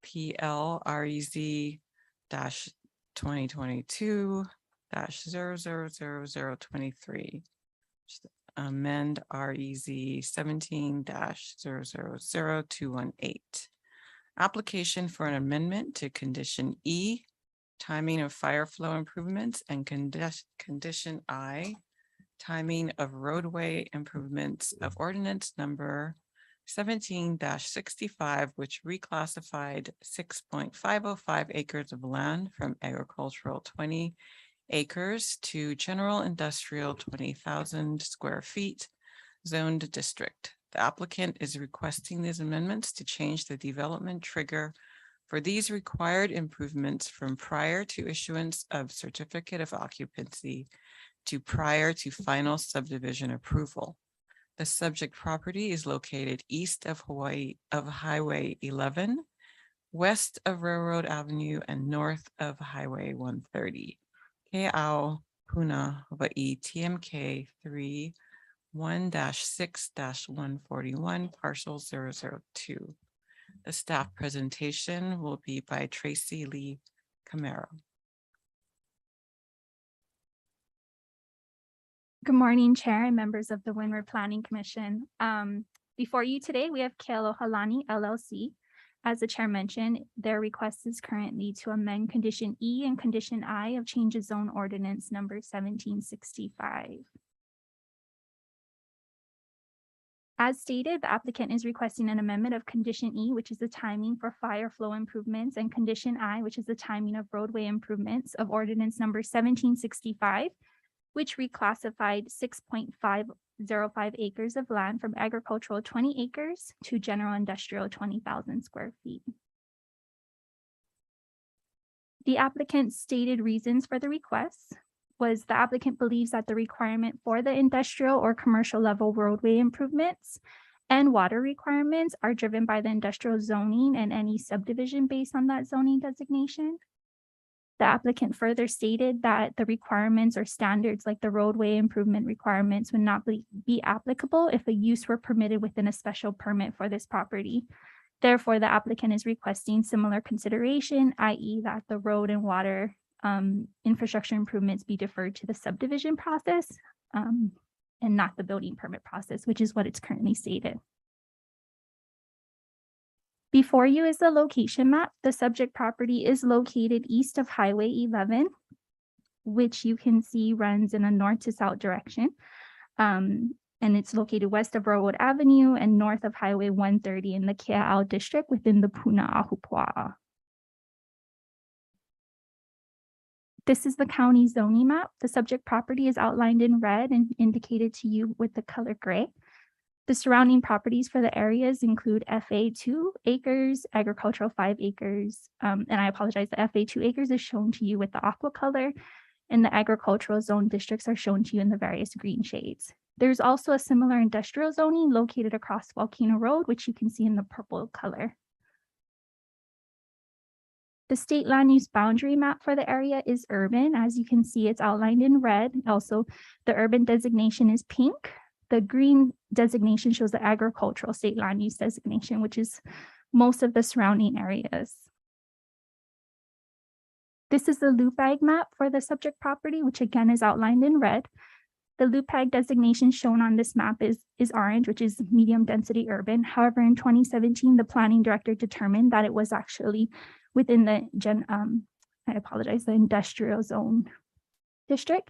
PLREZ -2022-000023. Amend REZ 17-000218. Application for an amendment to condition E, timing of fire flow improvements, and condition I, timing of roadway improvements of ordinance number 17-65, which reclassified 6.505 acres of land from agricultural 20 acres to general industrial 20,000 square feet zoned district. The applicant is requesting these amendments to change the development trigger for these required improvements from prior to issuance of certificate of occupancy to prior to final subdivision approval. The subject property is located east of Highway 11, west of Railroad Avenue, and north of Highway 130. Ke'au Puna Hawaii TMK 1-6-141 parcel 002. The staff presentation will be by Tracy Lee Camaro. Good morning, Chair and members of the Windward Planning Commission. Before you today, we have Kealoha Lani LLC. As the Chair mentioned, their request is currently to amend Condition E and Condition I of Change of Zone Ordinance number 1765. As stated, the applicant is requesting an amendment of Condition E, which is the timing for fire flow improvements, and Condition I, which is the timing of roadway improvements of Ordinance number 1765, which reclassified 6.505 acres of land from agricultural 20 acres to general industrial 20,000 square feet. The applicant's stated reasons for the request was the applicant believes that the requirement for the industrial or commercial level roadway improvements and water requirements are driven by the industrial zoning and any subdivision based on that zoning designation. The applicant further stated that the requirements or standards like the roadway improvement requirements would not be applicable if a use were permitted within a special permit for this property. Therefore, the applicant is requesting similar consideration, i.e. that the road and water infrastructure improvements be deferred to the subdivision process and not the building permit process, which is what it's currently stated. Before you is the location map. The subject property is located east of Highway 11, which you can see runs in a north to south direction. And it's located west of Railroad Avenue and north of Highway 130 in the Kea'au district within the Puna Ahupua'a. This is the county zoning map. The subject property is outlined in red and indicated to you with the color gray. The surrounding properties for the areas include FA 2 acres, agricultural 5 acres, and I apologize, the FA 2 acres is shown to you with the aqua color, and the agricultural zone districts are shown to you in the various green shades. There's also a similar industrial zoning located across Volcano Road, which you can see in the purple color. The state land use boundary map for the area is urban. As you can see, it's outlined in red. Also, the urban designation is pink. the green designation shows the agricultural state land use designation, which is most of the surrounding areas. This is the LUPAG map for the subject property, which again is outlined in red. The LUPAG designation shown on this map is orange, which is medium density urban. However, in 2017, the planning director determined that it was actually within the the industrial zone district,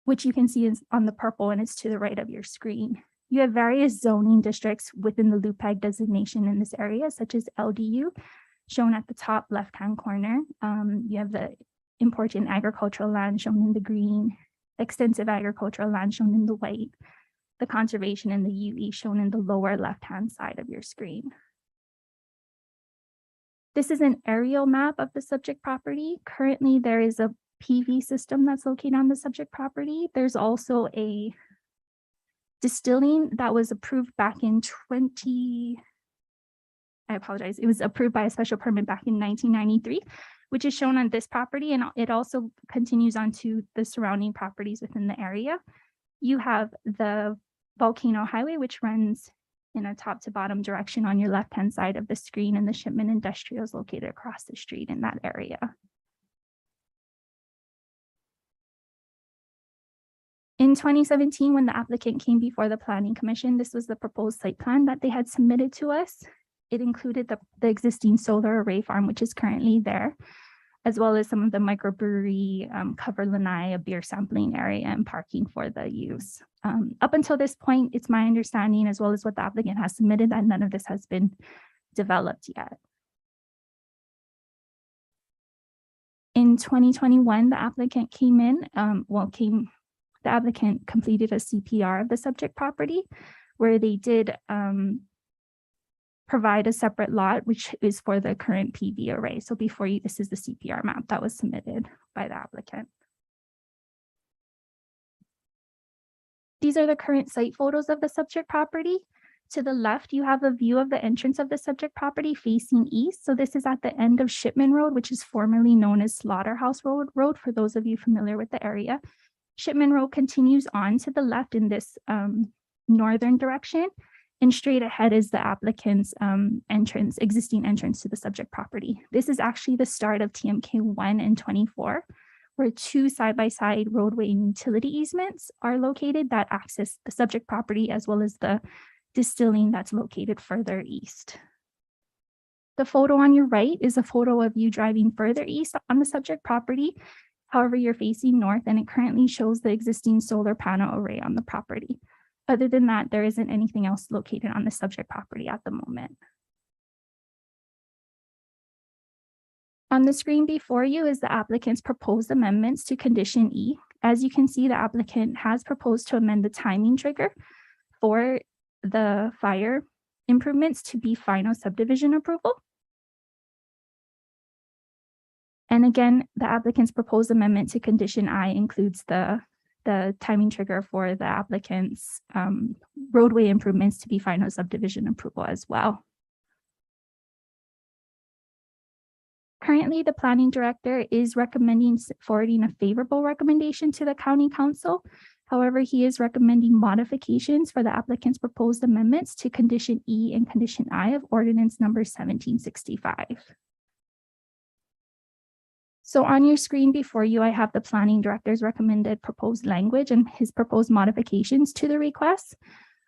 which you can see is on the purple and it's to the right of your screen. You have various zoning districts within the LUPAG designation in this area, such as LDU, shown at the top left-hand corner. You have the important agricultural land shown in the green, extensive agricultural land shown in the white, the conservation and the UE shown in the lower left-hand side of your screen. This is an aerial map of the subject property. Currently, there is a PV system that's located on the subject property. There's also a distilling that was approved back in it was approved by a special permit back in 1993, which is shown on this property, and it also continues on to the surrounding properties within the area. You have the Volcano Highway, which runs in a top to bottom direction on your left-hand side of the screen, and the Shipment Industrial is located across the street in that area. In 2017, when the applicant came before the Planning Commission, this was the proposed site plan that they had submitted to us. It included the existing solar array farm, which is currently there, as well as some of the microbrewery, cover lanai, a beer sampling area, and parking for the use. Up until this point, it's my understanding, as well as what the applicant has submitted, that none of this has been developed yet. In 2021, the applicant came in, the applicant completed a CPR of the subject property, where they did provide a separate lot, which is for the current PV array. So before you, this is the CPR map that was submitted by the applicant. These are the current site photos of the subject property. To the left, you have a view of the entrance of the subject property facing east. So this is at the end of Shipman Road, which is formerly known as Slaughterhouse Road, for those of you familiar with the area. Shipman Road continues on to the left in this northern direction, and straight ahead is the applicant's existing entrance to the subject property. This is actually the start of TMK 1 and 24, where two side-by-side roadway and utility easements are located that access the subject property, as well as the distilling that's located further east. The photo on your right is a photo of you driving further east on the subject property. However, you're facing north, and it currently shows the existing solar panel array on the property. Other than that, there isn't anything else located on the subject property at the moment. On the screen before you is the applicant's proposed amendments to Condition E. As you can see, the applicant has proposed to amend the timing trigger for the fire improvements to be final subdivision approval. And again, the applicant's proposed amendment to Condition I includes the timing trigger for the applicant's roadway improvements to be final subdivision approval as well. Currently, the planning director is recommending forwarding a favorable recommendation to the county council. However, he is recommending modifications for the applicant's proposed amendments to Condition E and Condition I of ordinance number 1765. So on your screen before you, I have the planning director's recommended proposed language and his proposed modifications to the request.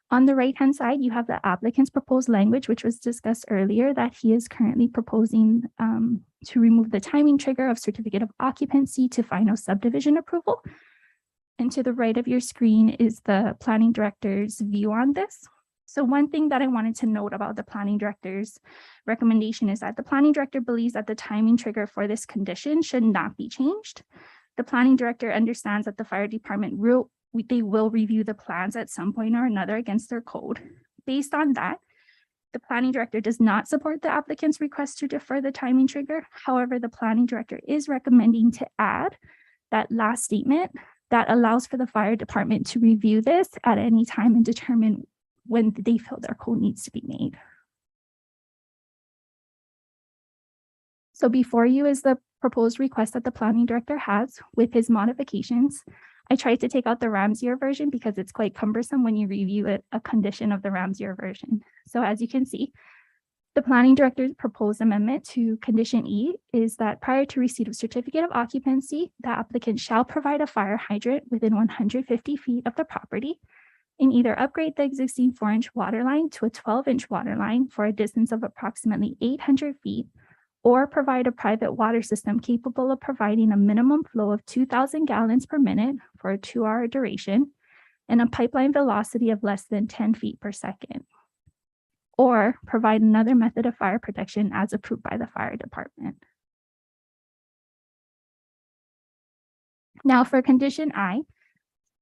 On the right-hand side, you have the applicant's proposed language, which was discussed earlier, that he is currently proposing to remove the timing trigger of certificate of occupancy to final subdivision approval. And to the right of your screen is the planning director's view on this. So one thing that I wanted to note about the planning director's recommendation is that the planning director believes that the timing trigger for this condition should not be changed. The planning director understands that the fire department will review the plans at some point or another against their code. Based on that, the planning director does not support the applicant's request to defer the timing trigger. However, the planning director is recommending to add that last statement that allows for the fire department to review this at any time and determine when they feel their code needs to be made. So before you is the proposed request that the planning director has with his modifications. I tried to take out the Ramsier version because it's quite cumbersome when you review a condition of the Ramsier version. So as you can see, the planning director's proposed amendment to condition E is that prior to receipt of certificate of occupancy, the applicant shall provide a fire hydrant within 150 feet of the property and either upgrade the existing 4-inch water line to a 12-inch water line for a distance of approximately 800 feet, or provide a private water system capable of providing a minimum flow of 2,000 gallons per minute for a 2-hour duration and a pipeline velocity of less than 10 feet per second, or provide another method of fire protection as approved by the fire department. Now for condition I,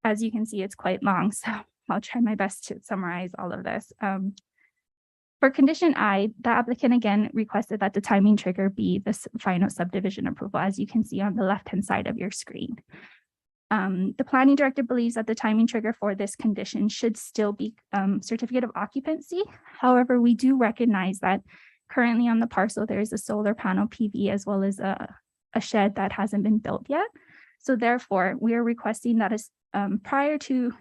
as you can see, it's quite long, so I'll try my best to summarize all of this. For condition I, the applicant again requested that the timing trigger be the final subdivision approval, as you can see on the left-hand side of your screen. The planning director believes that the timing trigger for this condition should still be certificate of occupancy. However, we do recognize that currently on the parcel, there is a solar panel PV as well as a shed that hasn't been built yet. So therefore, we are requesting that prior to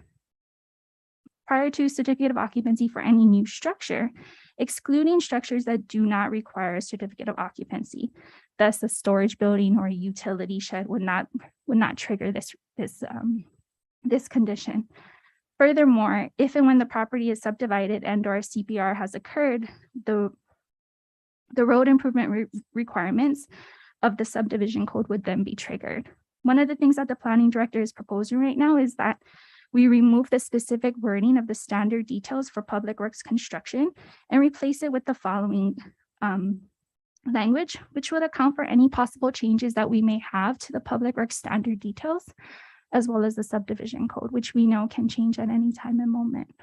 certificate of occupancy for any new structure, excluding structures that do not require a certificate of occupancy. Thus, a storage building or a utility shed would not trigger this condition. Furthermore, if and when the property is subdivided and or a CPR has occurred, the road improvement requirements of the subdivision code would then be triggered. One of the things that the planning director is proposing right now is that we remove the specific wording of the standard details for public works construction and replace it with the following language, which would account for any possible changes that we may have to the public works standard details, as well as the subdivision code, which we know can change at any time and moment.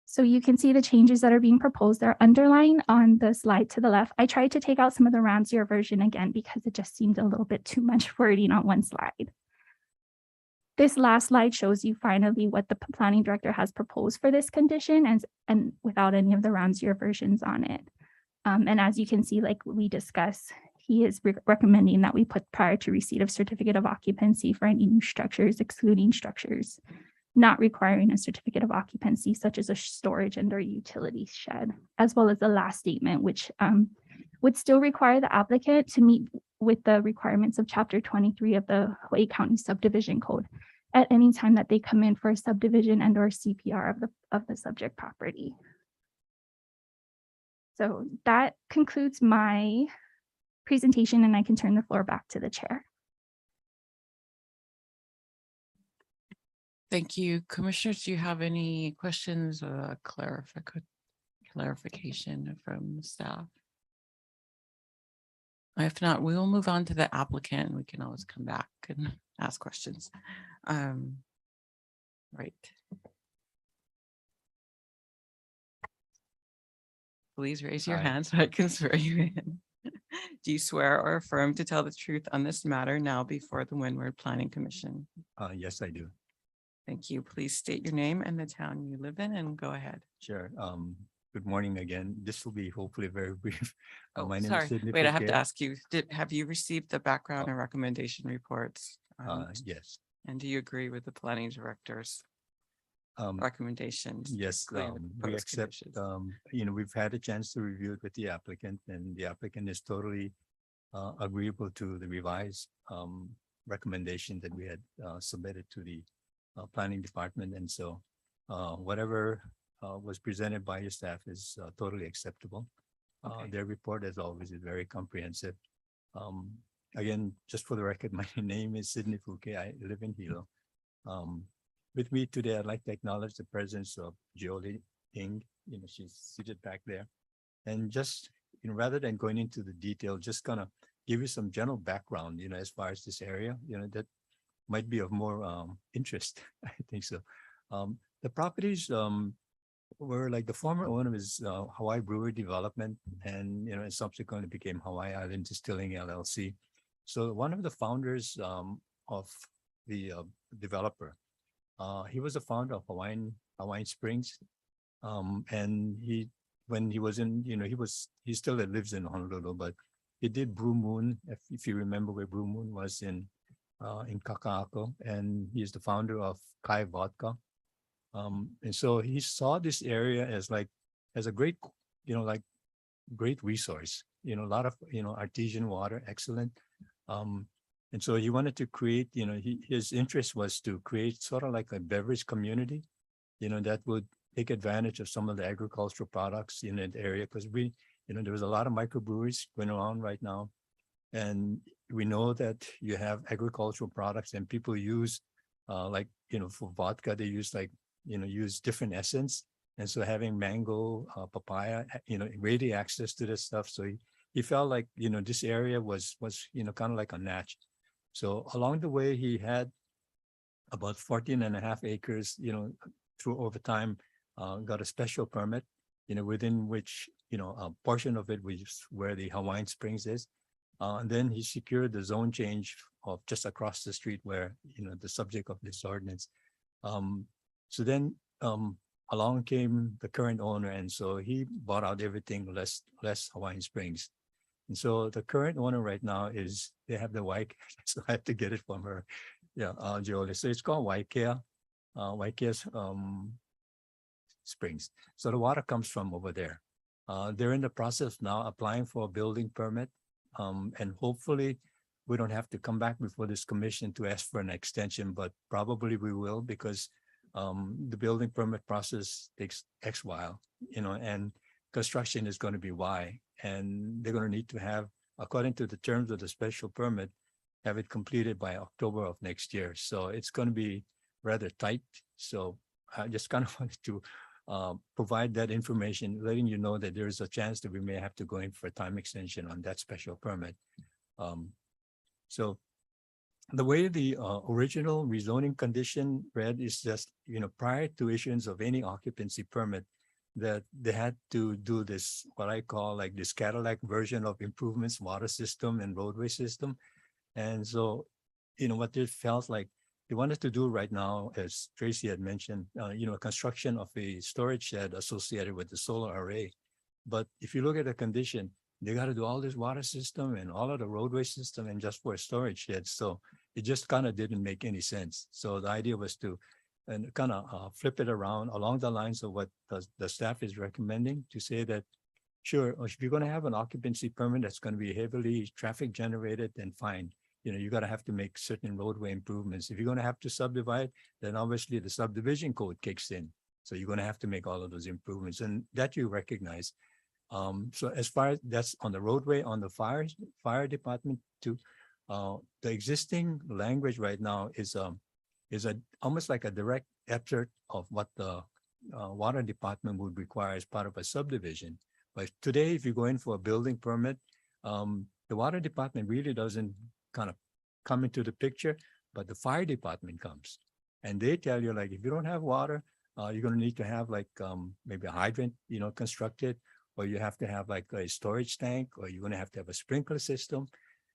So you can see the changes that are being proposed. They're underlined on the slide to the left. I tried to take out some of the Ramsier version again because it just seemed a little bit too much wording on one slide. This last slide shows you finally what the planning director has proposed for this condition and without any of the Ramsier versions on it. And as you can see, like we discussed, he is recommending that we put prior to receipt of certificate of occupancy for any new structures, excluding structures not requiring a certificate of occupancy, such as a storage and or utility shed, as well as the last statement, which would still require the applicant to meet with the requirements of Chapter 23 of the Hawaii County Subdivision Code at any time that they come in for a subdivision and or CPR of the subject property. So that concludes my presentation, and I can turn the floor back to the chair. Thank you. Commissioners, do you have any questions or clarification from staff? If not, we will move on to the applicant. We can always come back and ask questions. Right. Please raise your hand so I can swear you in. Do you swear or affirm to tell the truth on this matter now before the Windward Planning Commission? Yes, I do. Thank you. Please state your name and the town you live in and go ahead. Sure. Good morning again. This will be hopefully very brief. My name is Sorry, Sidney wait, I have to Fouquet. ask you, have you received the background and recommendation reports? Yes. And do you agree with the planning director's recommendations? Yes, excluding the we proposed accept, conditions? we've had a chance to review it with the applicant, and the applicant is totally agreeable to the revised recommendation that we had submitted to the planning department. And so whatever was presented by your staff is totally acceptable. Okay. Their report, as always, is very comprehensive. Again, just for the record, my name is Sidney Fouquet. I live in Hilo. With me today, I'd like to acknowledge the presence of Jolie Ng. She's seated back there. And just, rather than going into the detail, just gonna give you some general background, as far as this area, that might be of more interest. I think so. The properties were like the former owner is Hawaii Brewery Development, and and subsequently became Hawaii Island Distilling LLC. So one of the founders of the developer, he was a founder of Hawaiian Springs, and when he was in, he still lives in Honolulu, but he did Blue Moon, if you remember where Blue Moon was in in Kaka'ako, and he's the founder of Kai Vodka. And so he saw this area as like, as a great, like great resource, a lot of, artesian water, excellent. And so he wanted to create, his interest was to create sort of like a beverage community, that would take advantage of some of the agricultural products in that area, because there was a lot of microbreweries going on right now. And we know that you have agricultural products and people use, for vodka, they use use different essence. And so having mango, papaya, ready access to this stuff. So he felt like, this area was, kind of like a match. So along the way, he had about 14.5 acres, through over time, got a special permit, within which, a portion of it was where the Hawaiian Springs is. And then he secured the zone change of just across the street where, the subject of this ordinance. So then along came the current owner. And so he bought out everything less Hawaiian Springs. And so the current owner right now is, they have the Waikea, so I have to get it from her. Yeah, Jolie. So it's called Waikea, Waikea's Springs. So the water comes from over there. They're in the process now applying for a building permit. And hopefully we don't have to come back before this commission to ask for an extension, but probably we will, because the building permit process takes X while, and construction is going to be Y, and they're going to need to have, according to the terms of the special permit, have it completed by October of next year. So it's going to be rather tight. So I just kind of wanted to provide that information, letting you know that there is a chance that we may have to go in for a time extension on that special permit. So the way the original rezoning condition read is just, prior to issuance of any occupancy permit, that they had to do this, what I call like this Cadillac version of improvements, water system and roadway system. And so, what they felt like they wanted to do right now, as Tracy had mentioned, construction of a storage shed associated with the solar array. But if you look at the condition, they got to do all this water system and all of the roadway system and just for a storage shed. So it just kind of didn't make any sense. So the idea was to kind of flip it around along the lines of what the staff is recommending, to say that, sure, if you're going to have an occupancy permit that's going to be heavily traffic generated, then fine. You got to have to make certain roadway improvements. If you're going to have to subdivide, then obviously the subdivision code kicks in. So you're going to have to make all of those improvements, and that you recognize. So as far as that's on the roadway, on the fire department too, the existing language right now is almost like a direct effort of what the water department would require as part of a subdivision. But today, if you go in for a building permit, the water department really doesn't kind of come into the picture, but the fire department comes, and they tell you, like, if you don't have water, you're going to need to have like maybe a hydrant, constructed, or you have to have like a storage tank, or you're going to have a sprinkler system.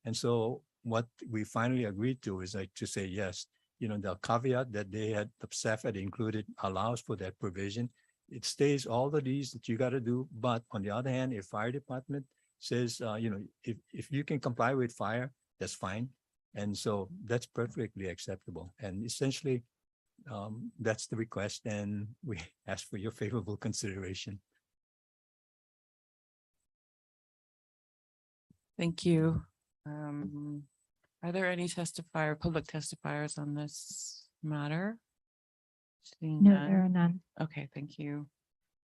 And so what we finally agreed to is like to say, yes, the caveat that the staff had included allows for that provision. It stays all of these that you got to do. But on the other hand, if fire department says, if you can comply with fire, that's fine. And so that's perfectly acceptable. And essentially, that's the request. And we ask for your favorable consideration. Thank you. Are there any public testifiers on this matter? Seeing No, none. there are none. Okay, thank you.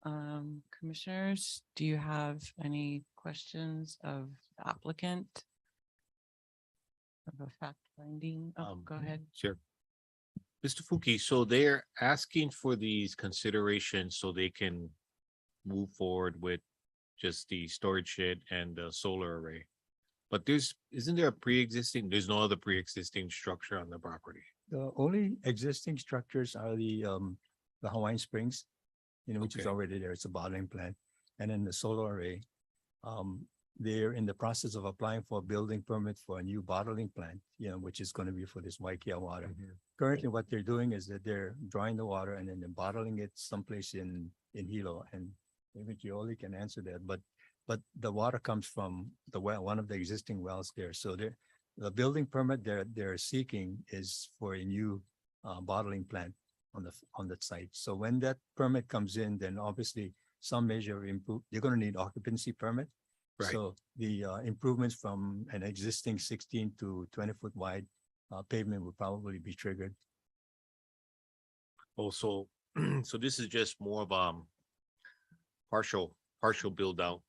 Commissioners, do you have any questions of the applicant? Of a fact finding? Oh, go ahead. Sure. Mr. Fuki, so they're asking for these considerations so they can move forward with just the storage shed and the solar array. But isn't there there's no other pre-existing structure on the property? The only existing structures are the Hawaiian Springs, which is already there. It's a bottling plant. And then the solar array. They're in the process of applying for a building permit for a new bottling plant, which is going to be for this Waikea water. Currently, what they're doing is that they're drawing the water and then they're bottling it someplace in Hilo. And maybe Gioli can answer that. But the water comes from the well, one of the existing wells there. So the building permit they're seeking is for a new bottling plant on the site. So when that permit comes in, then obviously some measure of they're going to need occupancy permit. Right. So the improvements from an existing 16 to 20-foot wide pavement will probably be triggered. Also, so this is just more of partial build out.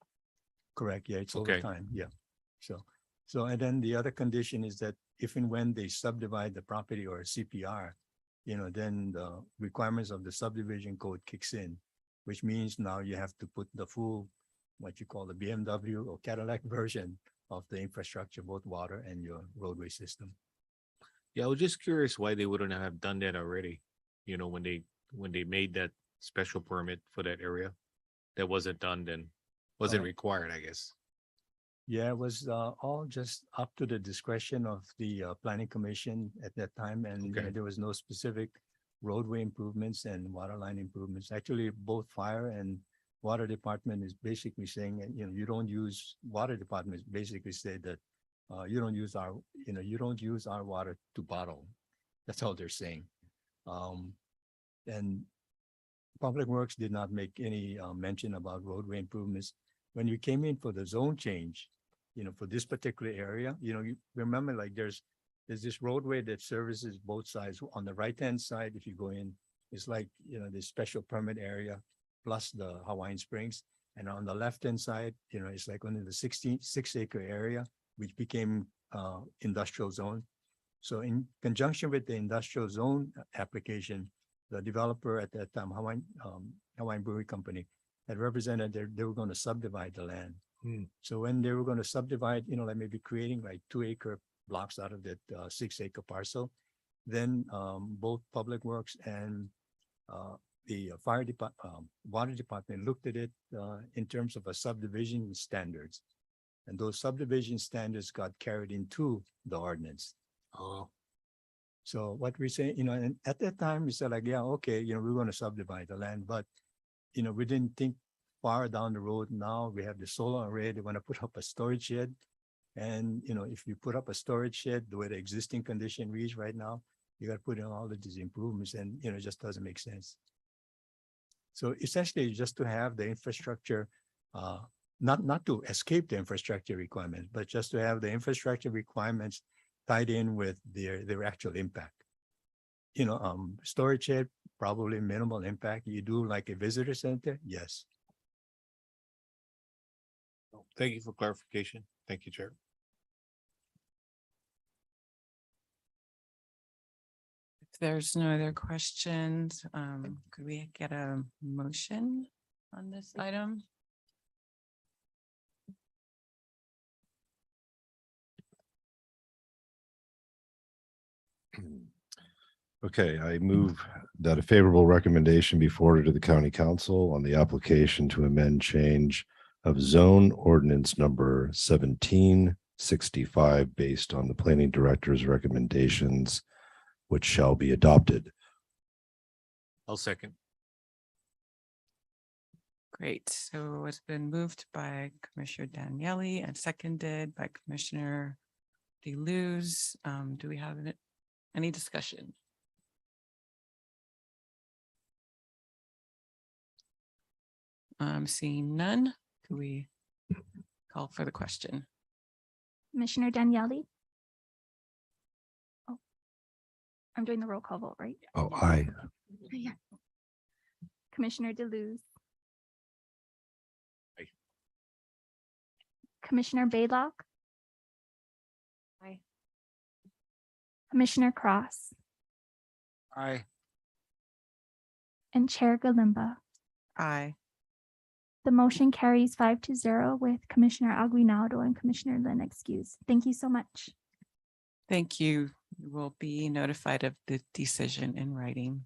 Correct, yeah, it's over Okay. time, yeah. So and then the other condition is that if and when they subdivide the property or CPR, then the requirements of the subdivision code kicks in, which means now you have to put the full, what you call the BMW or Cadillac version of the infrastructure, both water and your roadway system. Yeah, I was just curious why they wouldn't have done that already. When they made that special permit for that area, that wasn't done then, wasn't required, I guess. Yeah, it was all just up to the discretion of the planning commission at that time, and there was no specific roadway improvements and water line improvements. Actually, both fire and water department is basically saying, you don't use, water department basically say that you don't use our water to bottle. That's all they're saying. And Public Works did not make any mention about roadway improvements. When you came in for the zone change, for this particular area, you remember, like there's this roadway that services both sides. On the right-hand side, if you go in, it's like, this special permit area plus the Hawaiian Springs. And on the left-hand side, it's like only the 6-acre area, which became industrial zone. So in conjunction with the industrial zone application, the developer at that time, Hawaiian Brewery Company, had represented they were going to subdivide the land. So when they were going to subdivide, like maybe creating like 2-acre blocks out of that 6-acre parcel, then both Public Works and the fire department, water department looked at it in terms of a subdivision standards. And those subdivision standards got carried into the ordinance. Oh. So what we say, and at that time we said like, yeah, okay, we're going to subdivide the land, but we didn't think far down the road. Now we have the solar array. They want to put up a storage shed. And, if you put up a storage shed, the way the existing condition reads right now, you got to put in all of these improvements and, it just doesn't make sense. So essentially just to have the infrastructure, not to escape the infrastructure requirements, but just to have the infrastructure requirements tied in with their actual impact. Storage shed, probably minimal impact. You do like a visitor center? Yes. Thank you for clarification. Thank you, Chair. If there's no other questions, could we get a motion on this item? Okay, I move that a favorable recommendation be forwarded to the county council on the application to amend change of zone ordinance number 1765 based on the planning director's recommendations, which shall be adopted. I'll second. Great. So it's been moved by Commissioner Daniele and seconded by Commissioner DeLuz. Do we have any discussion? Seeing none, can we call for the question? Commissioner Daniele? Oh, I'm doing the roll call vote, right? Oh, aye. Yeah. Commissioner DeLuz? Aye. Commissioner Baylock? Aye. Commissioner Cross? Aye. And Chair Galimba? Aye. The motion carries 5-0 with Commissioner Aguinaldo and Commissioner Lin excused. Thank you so much. Thank you. You will be notified of the decision in writing.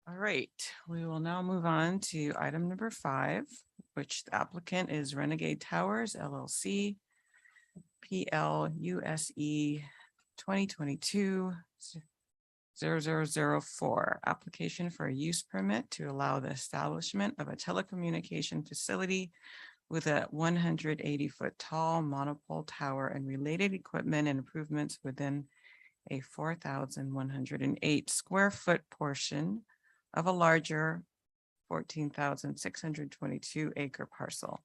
All right, we will now move on to item number 5, which the applicant is Renegade Towers LLC, PLUSE 2022-0004, application for a use permit to allow the establishment of a telecommunication facility with a 180-foot tall monopole tower and related equipment and improvements within a 4,108 square foot portion of a larger 14,622 acre parcel.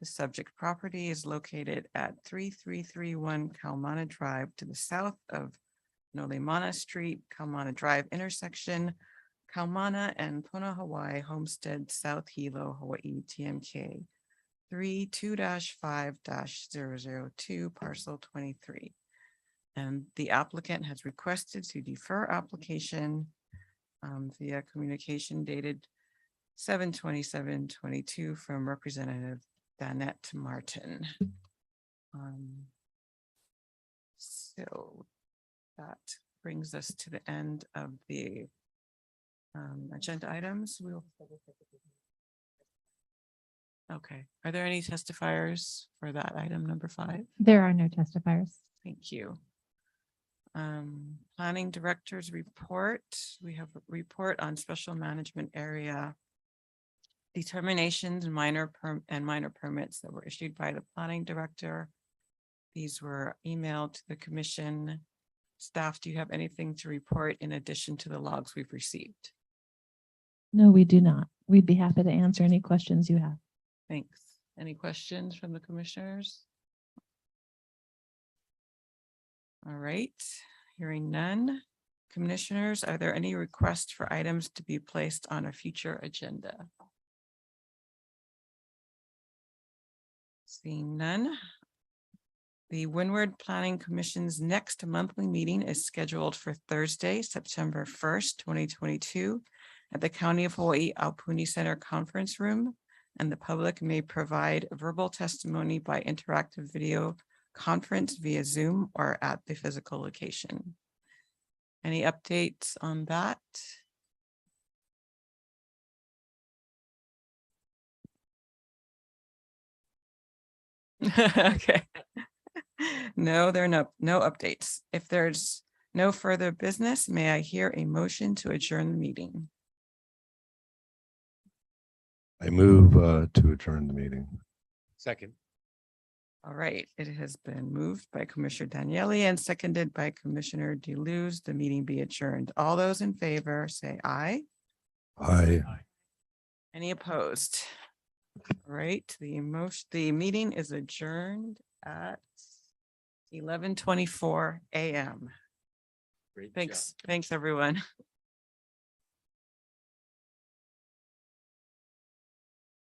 The subject property is located at 3331 Kalmana Drive to the south of Nolemana Street, Kalmana Drive intersection, Kalmana and Puna Hawaii Homestead, South Hilo, Hawaii, TMK 32-5-002, parcel 23. And the applicant has requested to defer application via communication dated 7/27/22 from Representative Danette Martin. So that brings us to the end of the agenda items. Okay, are there any testifiers for that item number 5? There are no testifiers. Thank you. Planning Director's report. We have a report on special management area determinations and minor permits that were issued by the Planning Director. These were emailed to the commission. Staff, do you have anything to report in addition to the logs we've received? No, we do not. We'd be happy to answer any questions you have. Thanks. Any questions from the commissioners? All right, hearing none. Commissioners, are there any requests for items to be placed on a future agenda? Seeing none. The Windward Planning Commission's next monthly meeting is scheduled for Thursday, September 1st, 2022 at the County of Hawaii Aupuni Center Conference Room, and the public may provide verbal testimony by interactive video conference via Zoom or at the physical location. Any updates on that? Okay. No, there are no updates. If there's no further business, may I hear a motion to adjourn the meeting? I move to adjourn the meeting. Second. All right, it has been moved by Commissioner Daniele and seconded by Commissioner Deleuze. The meeting be adjourned. All those in favor say aye. Aye. Any opposed? All right, the meeting is adjourned at 11:24 a.m. Great job. Thanks, everyone.